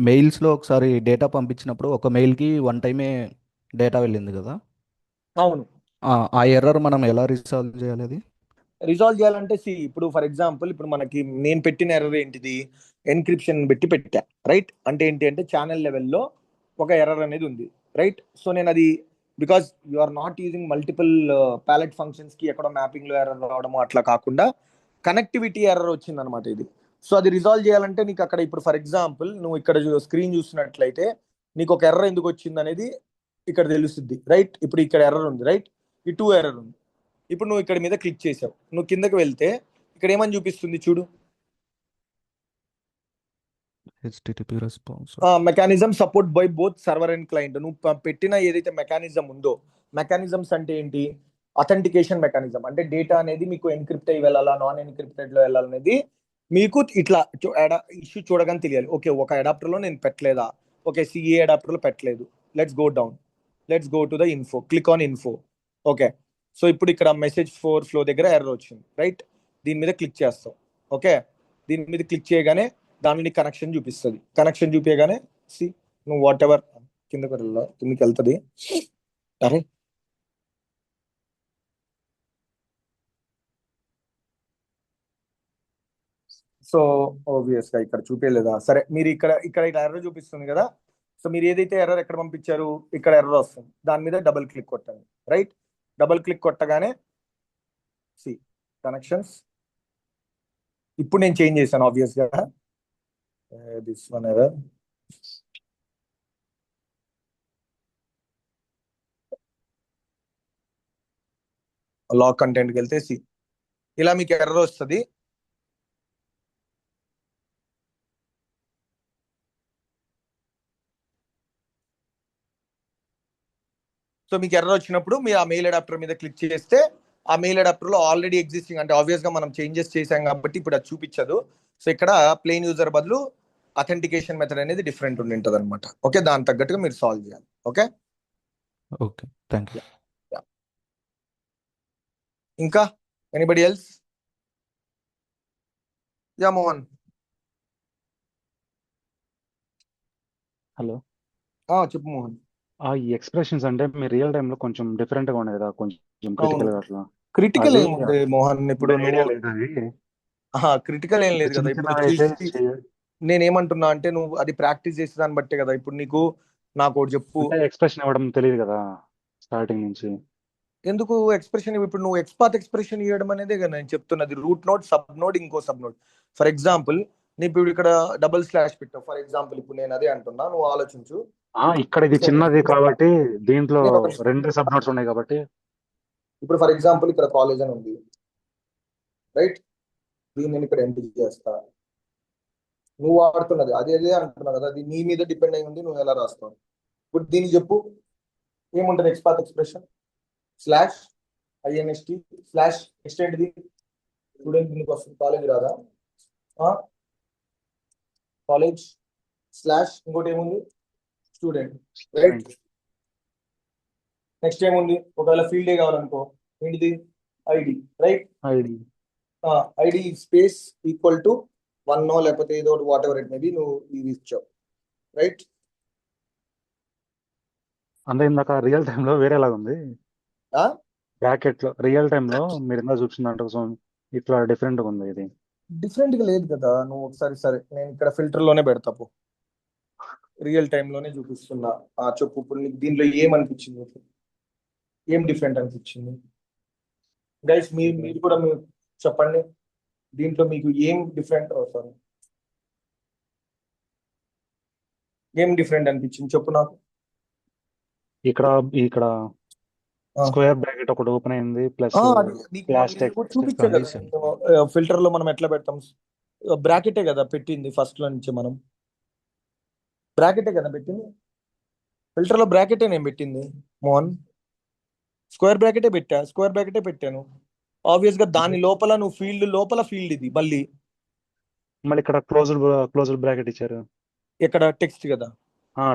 మెయిల్స్లో ఒకసారి డేటా పంపించినప్పుడు ఒక మెయిల్కి 1 టైమే డేటా వెళ్ళింది కదా. అవును. ఆ ఎర్రర్ మనం ఎలా రిసాల్వ్ చేయాలి? అది రిజాల్వ్ చేయాలంటే ఇప్పుడు ఫర్ ఎగ్జాంపుల్ ఇప్పుడు మనకి నేను పెట్టిన ఎర్రర్ ఏంటిది? ఎన్క్రిప్షన్ పెట్టా, రైట్? అంటే ఏంటి అంటే ఛానల్ లెవెల్లో ఒక ఎర్రర్ అనేది ఉంది, రైట్? సో నేను అది because you are not using multiple palette functions కి ఎక్కడో మ్యాపింగ్ లో ఎర్రర్ రావడము అట్లా కాకుండా కనెక్టివిటీ ఎర్రర్ వచ్చింది అనమాట ఇది. సో అది రిజాల్వ్ చేయాలంటే నీకు అక్కడ ఇప్పుడు ఫర్ ఎగ్జాంపుల్ నువ్వు ఇక్కడ స్క్రీన్ చూసినట్లయితే నీకు ఒక ఎర్రర్ ఎందుకు వచ్చింది అనేది ఇక్కడ తెలుస్తుంది రైట్. ఇప్పుడు ఇక్కడ ఎర్రర్ ఉంది రైట్, ఈ 2 ఎర్రర్ ఉంది. ఇప్పుడు నువ్వు ఇక్కడ మీద క్లిక్ చేసావు, నువ్వు కిందకి వెళ్తే ఇక్కడ ఏమని చూపిస్తుంది చూడు, HTTP response. Mechanism support by both server and client. నువ్వు పెట్టిన ఏదైతే మెకానిజం ఉందో, మెకానిజమ్స్ అంటే ఏంటి, అథెంటికేషన్ మెకానిజం అంటే డేటా అనేది మీకు ఎన్క్రిప్ట్ అయ్యి వెళ్ళాలా, నాన్ ఎన్క్రిప్టెడ్ లో వెళ్ళాలనేది మీకు ఇట్లా ఇష్యూ చూడగానే తెలియాలి. ఓకే, ఒక అడాప్టర్ లో నేను పెట్టలేదా, ఓకే సిఏ అడాప్టర్ లో పెట్టలేదు, let's go down, let's go to the info, click on info. Okay, so ఇప్పుడు ఇక్కడ మెసేజ్ 4 ఫ్లో దగ్గర ఎర్రర్ వచ్చింది రైట్, దీని మీద క్లిక్ చేస్తాం. ఓకే, దీని మీద క్లిక్ చేయగానే దానిని కనెక్షన్ చూపిస్తుంది. కనెక్షన్ చూపించగానే సి నువ్వు వాట్ ఎవర్ కిందకి వెళ్తుంది. అరే సో ఆబ్వియస్ గా ఇక్కడ చూపించలేదా, సరే మీరు ఇక్కడ ఇక్కడ ఎర్రర్ చూపిస్తుంది కదా, సో మీరు ఏదైతే ఎర్రర్ ఎక్కడ పంపించారు ఇక్కడ ఎర్రర్ వస్తుంది, దాని మీద డబుల్ క్లిక్ కొట్టండి రైట్. డబుల్ క్లిక్ కొట్టగానే సి కనెక్షన్స్. ఇప్పుడు నేను చేంజ్ చేశాను ఆబ్వియస్ గా, దిస్ వన్ ఎర్రర్. లాగ్ కంటెంట్కి వెళ్తే సి ఇలా మీకు ఎర్రర్ వస్తుంది. సో మీకు ఎర్రర్ వచ్చినప్పుడు మీరు ఆ మెయిల్ అడాప్టర్ మీద క్లిక్ చేస్తే ఆ మెయిల్ అడాప్టర్ లో ఆల్రెడీ ఎగ్జిస్టింగ్ అంటే ఆబ్వియస్ గా మనం చేంజెస్ చేసాం కాబట్టి ఇప్పుడు అది చూపించదు. సో ఇక్కడ ప్లెయిన్ యూజర్ బదులు అథెంటికేషన్ మెథడ్ అనేది డిఫరెంట్ ఉంటుంది అనమాట. ఓకే, దాని తగ్గట్టుగా మీరు సాల్వ్ చేయాలి. Okay okay, thank you. ఇంకా anybody else? Yeah Mohan. Hello, చెప్పు మోహన్. ఈ ఎక్స్ప్రెషన్స్ అంటే మీ రియల్ టైమ్ లో కొంచెం డిఫరెంట్ గా ఉన్నాయి కదా, కొంచెం క్రిటికల్ గా అట్లా. క్రిటికల్ అది ఏముంది మోహన్, ఇప్పుడు ఐడియా నువ్వు లేదు అది. క్రిటికల్ ఏం లేదు కదా. చిన్న ఇప్పుడు చిన్నవి అయితే చూసి నేనేమంటున్నా అంటే నువ్వు అది ప్రాక్టీస్ చేసే దాన్ని బట్టే కదా. ఇప్పుడు నీకు నాకు ఒకటి చెప్పు, అంటే ఎక్స్ప్రెషన్ ఇవ్వడం తెలియదు కదా స్టార్టింగ్ నుంచి. ఎందుకు ఎక్స్ప్రెషన్ ఇప్పుడు నువ్వు ఎక్స్పాత్ ఎక్స్ప్రెషన్ ఇవ్వడం అనేది కదా నేను చెప్తున్నది. రూట్ నోడ్, సబ్ నోడ్, ఇంకో సబ్ నోడ్. ఫర్ ఎగ్జాంపుల్ నీ ఇప్పుడు ఇక్కడ డబుల్ స్లాష్ పెట్టావు ఫర్ ఎగ్జాంపుల్, ఇప్పుడు నేను అదే అంటున్నా, నువ్వు ఆలోచించు. ఇక్కడ ఇది చిన్నది కాబట్టి దీంట్లో 2 సబ్ నోట్స్ ఉన్నాయి కాబట్టి. ఇప్పుడు ఫర్ ఎగ్జాంపుల్ ఇక్కడ కాలేజ్ అని ఉంది రైట్, దీన్ని నేను ఇక్కడ ఎంపిక్ చేస్తా. నువ్వు వాడుతున్నది అదే అదే అంటున్నావు కదా, అది నీ మీద డిపెండ్ అయి ఉంది నువ్వు ఎలా రాస్తావు. ఇప్పుడు దీన్ని చెప్పు ఏముంటుంది XPath expression, slash INST slash next ఏంటిది స్టూడెంట్, దీనికి వస్తుంది కాలేజ్ రాదా, కాలేజ్ స్లాష్ ఇంకోటి ఏముంది స్టూడెంట్ రైట్. నెక్స్ట్ ఏముంది ఒకవేళ ఫీల్డ్ ఏ కావాలనుకో ఏంటిది ID right. ID space equal to 1 లేకపోతే ఏదో వాట్ ఎవర్ ఇట్ మేబీ నువ్వు ఇది ఇచ్చావు రైట్. అంటే ఇందాక రియల్ టైమ్ లో వేరేలాగా ఉంది. బ్రాకెట్ లో రియల్ టైమ్ లో మీరు ఇందా చూపించినట్టు ఇట్లా డిఫరెంట్ గా ఉంది. ఇది డిఫరెంట్ గా లేదు కదా. నువ్వు ఒకసారి సరే నేను ఇక్కడ ఫిల్టర్ లోనే పెడతాపు, రియల్ టైమ్ లోనే చూపిస్తున్నా. చెప్పు ఇప్పుడు నీకు దీంట్లో ఏమనిపించింది, ఏం డిఫరెంట్ అనిపించింది గైస్? మీరు కూడా మీరు చెప్పండి, దీంట్లో మీకు ఏం డిఫరెంట్ సారీ ఏం డిఫరెంట్ అనిపించింది చెప్పు నాకు. ఇక్కడ ఇక్కడ స్క్వేర్ బ్రాకెట్ ఒకటి ఓపెన్ అయింది, ప్లస్ చూపించే కదా ఫిల్టర్ లో మనం ఎట్లా పెడతాం, బ్రాకెటే కదా పెట్టింది ఫస్ట్ లో నుంచి, మనం బ్రాకెటే కదా పెట్టింది ఫిల్టర్ లో, బ్రాకెటే నేను పెట్టింది మోహన్, స్క్వేర్ బ్రాకెటే పెట్టా, స్క్వేర్ బ్రాకెటే పెట్టాను. ఆబ్వియస్ గా దాని లోపల నువ్వు ఫీల్డ్ లోపల ఫీల్డ్ ఇది మళ్ళీ ఇక్కడ క్లోజ్డ్ బ్రాకెట్ ఇచ్చారు. ఇక్కడ టెక్స్ట్ కదా,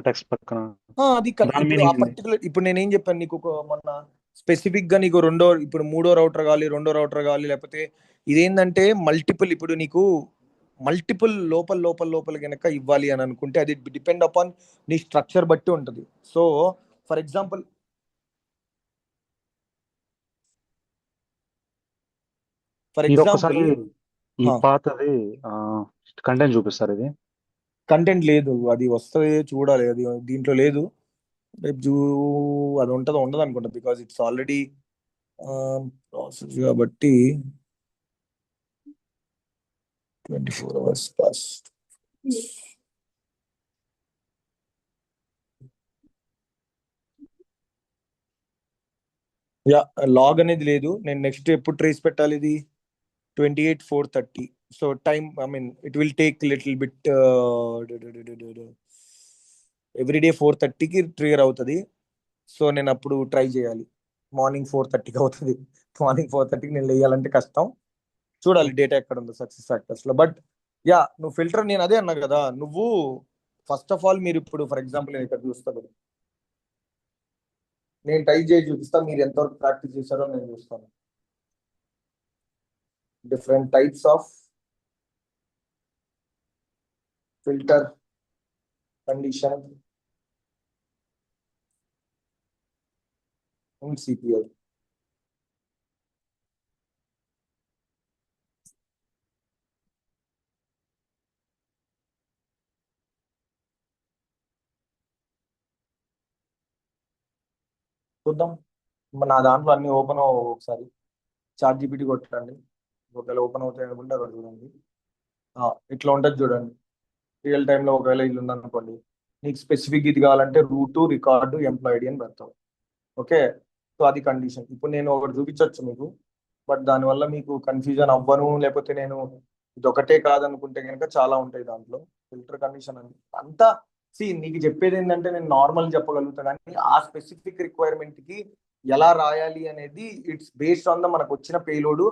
టెక్స్ట్ పక్కన అది ఇప్పుడు ఆ పర్టికులర్. ఇప్పుడు నేనేం చెప్పాను నీకు, మొన్న స్పెసిఫిక్ గా నీకు ఇప్పుడు 3వ రౌటర్ కావాలి, 2వ రౌటర్ కావాలి, లేకపోతే ఇదేంటంటే మల్టిపుల్. ఇప్పుడు నీకు మల్టిపుల్ లోపల కనుక ఇవ్వాలి అని అనుకుంటే అది డిపెండ్ అపాన్ నీ స్ట్రక్చర్ బట్టి ఉంటుంది. సో ఫర్ ఎగ్జాంపుల్ ఈ పాతది కంటెంట్ చూపిస్తారు. ఇది కంటెంట్ లేదు, అది వస్తుంది చూడాలి, అది దీంట్లో లేదు. రేపు అది ఉండదు అనుకుంటా, బికాజ్ ఇట్స్ ఆల్రెడీ ప్రాసెస్ కాబట్టి 24 hours plus. యా, లాగ్ అనేది లేదు. నేను నెక్స్ట్ ఎప్పుడు ట్రేస్ పెట్టాలి ఇది? 28/4/30. So time, I mean it will take little bit. Everyday 4:30కి ట్రిగర్ అవుతుంది. సో నేను అప్పుడు ట్రై చేయాలి. మార్నింగ్ 4:30కి అవుతుంది. మార్నింగ్ 4:30కి నేను లేయాలంటే కష్టం. చూడాలి డేటా ఎక్కడ ఉందో సక్సెస్ ఫ్యాక్టర్స్ లో. బట్ యా, నువ్వు ఫిల్టర్, నేను అదే అన్నా కదా, నువ్వు ఫస్ట్ ఆఫ్ ఆల్ మీరు ఇప్పుడు ఫర్ ఎగ్జాంపుల్ నేను ఇక్కడ చూస్తాను, నేను టైప్ చేసి చూపిస్తాను, మీరు ఎంతవరకు ప్రాక్టీస్ చేశారో నేను చూస్తాను. Different types of filter condition in CPI. చూద్దాం. నా దాంట్లో అన్ని ఓపెన్ ఒకసారి చాట్ జీపీటీ కొట్టండి, ఒకవేళ ఓపెన్ అవుతాయి అనుకుంటే అక్కడ చూడండి. ఇట్లా ఉంటుంది చూడండి. రియల్ టైంలో ఒకవేళ ఇది ఉందనుకోండి, నీకు స్పెసిఫిక్ ఇది కావాలంటే రూటు రికార్డు ఎంప్లాయిడీ అని పెడతావు. ఓకే, సో అది కండిషన్. ఇప్పుడు నేను ఒకటి చూపించవచ్చు మీకు, బట్ దానివల్ల మీకు కన్ఫ్యూజన్ అవ్వను, లేకపోతే నేను ఇది ఒకటే కాదనుకుంటే కనుక చాలా ఉంటాయి దాంట్లో. ఫిల్టర్ కండిషన్ అని అంతా నీకు చెప్పేది ఏంటంటే, నేను నార్మల్ చెప్పగలుగుతాను, కానీ ఆ స్పెసిఫిక్ రిక్వైర్మెంట్ కి ఎలా రాయాలి అనేది ఇట్స్ బేస్డ్ ఆన్ ద మనకు వచ్చిన పేలోడ్,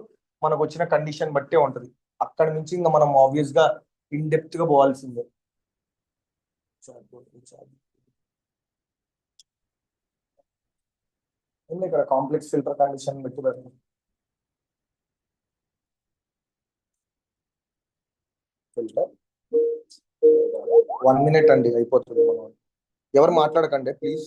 మనకు వచ్చిన కండిషన్ బట్టే ఉంటది. అక్కడ నుంచి ఇంకా మనం ఆబ్వియస్ గా ఇన్ డెప్త్ గా పోవాల్సిందే. ఇక్కడ కాంప్లెక్స్ ఫిల్టర్ కండిషన్ పెట్టి పెడతాం. ఫిల్టర్ 1 minute అండి, అయిపోతుంది. మనం ఎవరు మాట్లాడకండి please.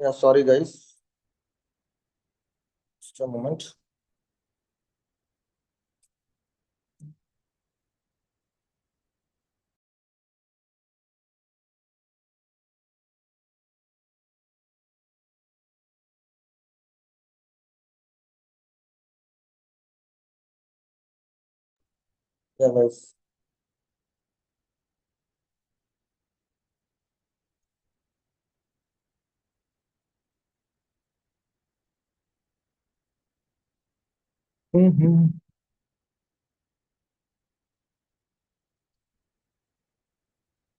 Yeah, sorry guys. Just a moment. Yeah, guys.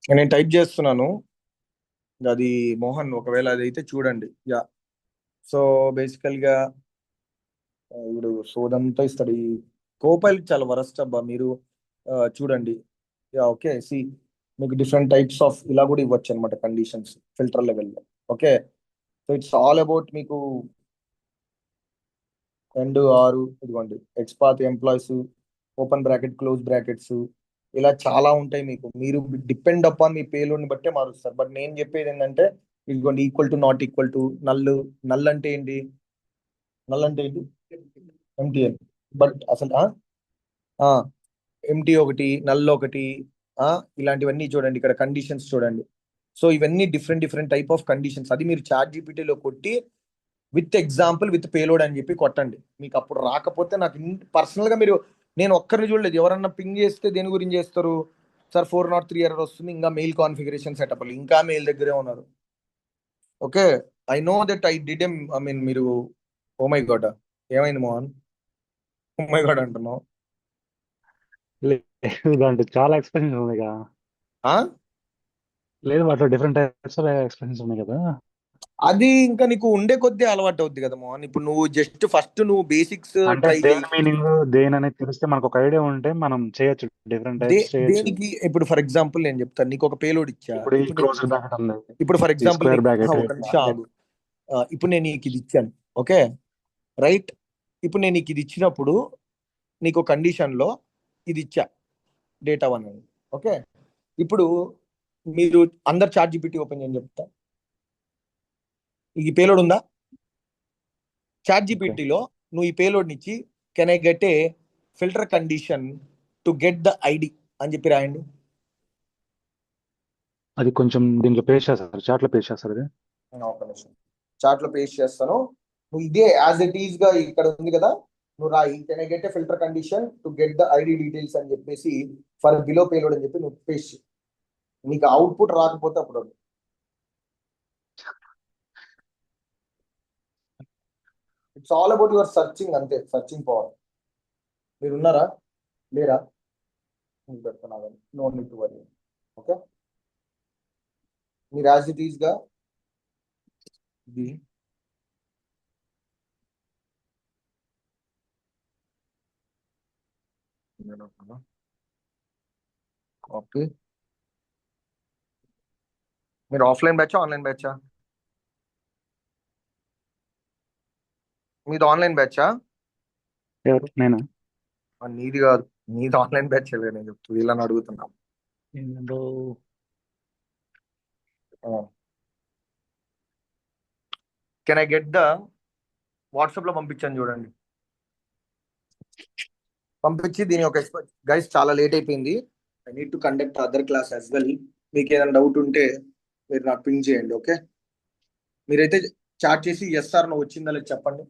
నేను టైప్ చేస్తున్నాను, అది మోహన్ ఒకవేళ అది అయితే చూడండి. యా, సో బేసికల్గా ఇప్పుడు సోదంతా ఇస్తాడు. ఈ కోపైలట్ చాలా వరస్ట్ అబ్బా. మీరు చూడండి. యా, ఓకే, సి మీకు డిఫరెంట్ టైప్స్ ఆఫ్ ఇలా కూడా ఇవ్వచ్చు అనమాట కండిషన్స్ ఫిల్టర్ లెవెల్లో. Okay, so it's all about మీకు 2 6 ఇదిగోండి XPath employees, open bracket, close brackets, ఇలా చాలా ఉంటాయి మీకు. మీరు డిపెండ్ అపాన్ మీ పేలోడ్ని బట్టే మారుస్తారు. బట్ నేను చెప్పేది ఏంటంటే ఇదిగోండి equal to, not equal to, null. Null అంటే ఏంటి? నల్ అంటే ఏంటి? ఎంటీఎల్. బట్ అసలు ఎంటీ ఒకటి, నల్ ఒకటి, ఇలాంటివన్నీ చూడండి. ఇక్కడ కండిషన్స్ చూడండి. సో ఇవన్నీ different different type of conditions. అది మీరు చాట్ జీపీటీలో కొట్టి విత్ ఎగ్జాంపుల్ విత్ పేలోడ్ అని చెప్పి కొట్టండి. మీకు అప్పుడు రాకపోతే నాకు పర్సనల్గా మీరు, నేను ఒక్కరిని చూడలేదు. ఎవరన్నా పింగ్ చేస్తే దేని గురించి చేస్తారు సార్? 403 ఎర్రర్ వస్తుంది, ఇంకా మెయిల్ కాన్ఫిగరేషన్ సెటప్, ఇంకా మెయిల్ దగ్గరే ఉన్నారు. Okay, I know that I did M, I mean మీరు, ఓ మై గాడ్, ఏమైంది మోహన్? ఓ మై గాడ్ అంటున్నావు. దాంట్లో చాలా ఎక్స్ప్రెషన్స్ ఉన్నాయి కదా. లేదు, వాటిలో డిఫరెంట్ టైప్స్ ఆఫ్ ఎక్స్ప్రెషన్స్ ఉన్నాయి కదా. అది ఇంకా నీకు ఉండే కొద్దీ అలవాటు అవుద్ది కదా మోహన్. ఇప్పుడు నువ్వు జస్ట్ ఫస్ట్ నువ్వు బేసిక్స్ అంటే ట్రై దేని మీనింగ్ దేని అనేది తెలిస్తే మనకు ఒక ఐడియా ఉంటే మనం చేయొచ్చు, డిఫరెంట్ టైప్స్ చేయొచ్చు. దేనికి? ఇప్పుడు ఫర్ ఎగ్జాంపుల్ నేను చెప్తాను, నీకు ఒక పేలోడ్ ఇచ్చా. ఇప్పుడు ఈ క్లోజ్ బ్రాకెట్ ఉంది, ఇప్పుడు ఫర్ ఈ ఎగ్జాంపుల్ స్క్వేర్ బ్రాకెట్. ఒక నిమిషం ఆగు. ఇప్పుడు నేను నీకు ఇది ఇచ్చాను, ఓకే రైట్. ఇప్పుడు నేను నీకు ఇది ఇచ్చినప్పుడు నీకు కండిషన్లో ఇది ఇచ్చా, డేటా 1 అని. ఓకే, ఇప్పుడు మీరు అందరు చాట్ జీపీటీ ఓపెన్ చేయని చెప్తా. ఈ పేలోడ్ ఉందా? చాట్ జీపీటీలో నువ్వు ఈ పేలోడ్ని ఇచ్చి can I get a filter condition to get the ID అని చెప్పి రాయండి. అది కొంచెం దీంట్లో పేస్ట్ చేస్తారు, చాట్ లో పేస్ట్ చేస్తారు. అది ఒక నిమిషం, చాట్ లో పేస్ట్ చేస్తాను. నువ్వు ఇదే యాజ్ ఇట్ ఈస్ గా ఇక్కడ ఉంది కదా, నువ్వు రాయి can I get a filter condition to get the ID details అని చెప్పేసి ఫర్ బిలో పేలోడ్ అని చెప్పి నువ్వు పేస్ట్. నీకు అవుట్పుట్ రాకపోతే అప్పుడు it's all about your searching, అంతే. Searching power. మీరు ఉన్నారా లేరా? పెడుతున్నాను, no need to worry. Okay, మీరు యాజ్ ఇట్ ఈస్ గా ఇది ఓకే. మీరు ఆఫ్లైన్ బ్యాచా ఆన్లైన్ బ్యాచా? మీది ఆన్లైన్ బ్యాచా? ఎవరు? నేనా? నీది కాదు, నీది ఆన్లైన్ బ్యాచ్ నేను చెప్తూ వీళ్ళని అడుగుతున్నా. Can I get the WhatsApp లో పంపించాను చూడండి. పంపించి దీని ఒక గైస్ చాలా లేట్ అయిపోయింది, I need to conduct other class as well. మీకు ఏదైనా డౌట్ ఉంటే మీరు నాకు పింగ్ చేయండి. ఓకే, మీరైతే చాట్ చేసి ఎస్ఆర్ నువ్వు వచ్చిందా లేదు చెప్పండి.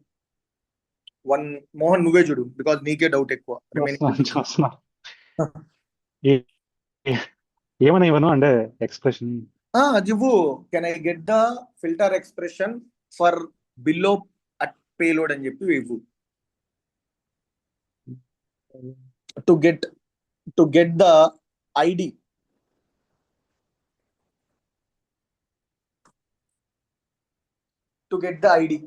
మోహన్ నువ్వే చూడు, బికాజ్ నీకే డౌట్ ఎక్కువ. ఏమన్నా ఇవ్వను అంటే ఎక్స్ప్రెషన్ అది ఇవ్వు. Can I get the filter expression for below at payload అని చెప్పి ఇవ్వు. To get the ID, to get the ID.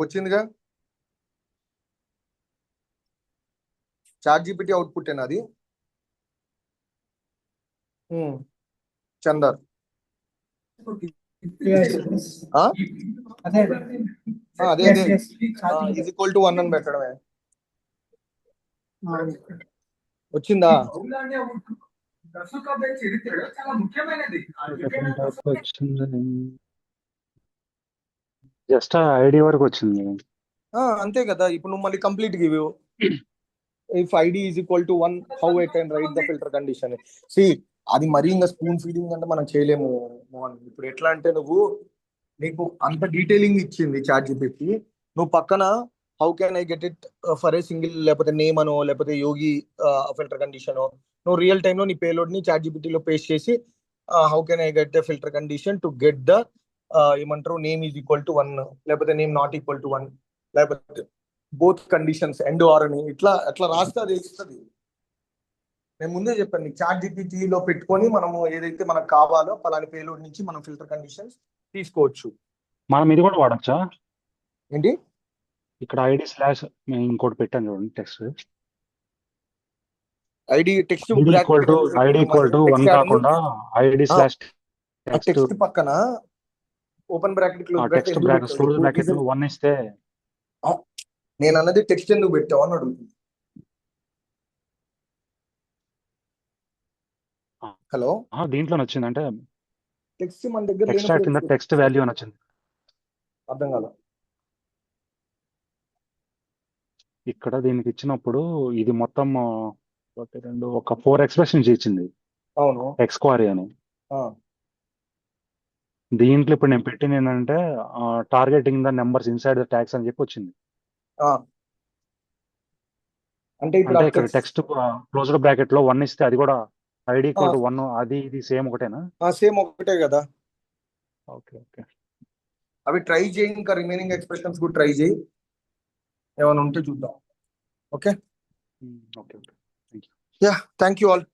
వచ్చిందిగా చాట్ జీపీటీ అవుట్పుట్ ఏనా అది? చందర్ అదే ఈజ్ ఈక్వల్ టు 1 అని పెట్టడమే. వచ్చిందా? జస్ట్ ఐడి వరకు వచ్చింది. అంతే కదా. ఇప్పుడు నువ్వు మళ్ళీ complete give if ID is equal to 1 how I can write the filter condition. See అది మరీ ఇంకా స్పూన్ ఫీడింగ్ అంటే మనం చేయలేము మోహన్. ఇప్పుడు ఎట్లా అంటే నీకు అంత డీటెయిలింగ్ ఇచ్చింది చాట్ జీపీటీ, నువ్వు పక్కన how can I get it for a single లేకపోతే నేమ్ అనో లేకపోతే యోగి ఫిల్టర్ కండిషన్, నువ్వు రియల్ టైంలో నీ పేలోడ్ ని చాట్ జీపీటీలో పేస్ట్ చేసి how can I get the filter condition to get the ఏమంటారు నేమ్ ఈజ్ ఈక్వల్ టు 1 లేకపోతే నేమ్ నాట్ ఈక్వల్ టు 1 లేకపోతే బోత్ కండిషన్స్ ఎండ్ ఆర్ అని అట్లా రాస్తే అది ఇస్తుంది. నేను ముందే చెప్పాను నీకు, చాట్ జీపీటీలో పెట్టుకొని మనము ఏదైతే మనకు కావాలో పలాని పేలోడ్ నుంచి మనం ఫిల్టర్ కండిషన్స్ తీసుకోవచ్చు. మనం ఇది కూడా వాడచ్చా? ఏంటి ఇక్కడ ఐడి స్లాష్ ఇంకోటి పెట్టాను చూడండి, text ID text ID equal to 1 కాకుండా ఐడి స్లాష్ టెక్స్ట్ పక్కన open bracket text bracket close bracket 1 ఇస్తే. నేను అన్నది టెక్స్ట్ ఎందుకు పెట్టావు అని అడుగుతుంది. హలో, దీంట్లో వచ్చింది అంటే టెక్స్ట్ మన దగ్గర ఎక్స్ట్రాక్ట్ కింద టెక్స్ట్ వాల్యూ అని వచ్చింది. అర్థం కాదు. ఇక్కడ దీనికి ఇచ్చినప్పుడు ఇది మొత్తం ఒక 4 ఎక్స్ప్రెషన్స్ ఇచ్చింది. అవును, ఎక్స్ క్వారీ అని. దీంట్లో ఇప్పుడు నేను పెట్టింది ఏంటంటే targeting the numbers inside the tags అని చెప్పి వచ్చింది. అంటే ఇక్కడ టెక్స్ట్ క్లోజ్డ్ బ్రాకెట్ లో 1 ఇస్తే అది కూడా ఐడి ఈక్వల్ టు 1 అది ఇది సేమ్ ఒకటేనా? సేమ్ ఒకటే కదా. ఓకే ఓకే, అవి ట్రై చేయి, ఇంకా రిమైనింగ్ ఎక్స్ప్రెషన్స్ కూడా ట్రై చేయి, ఏమైనా ఉంటే చూద్దాం. Okay okay okay, yeah, thank you all.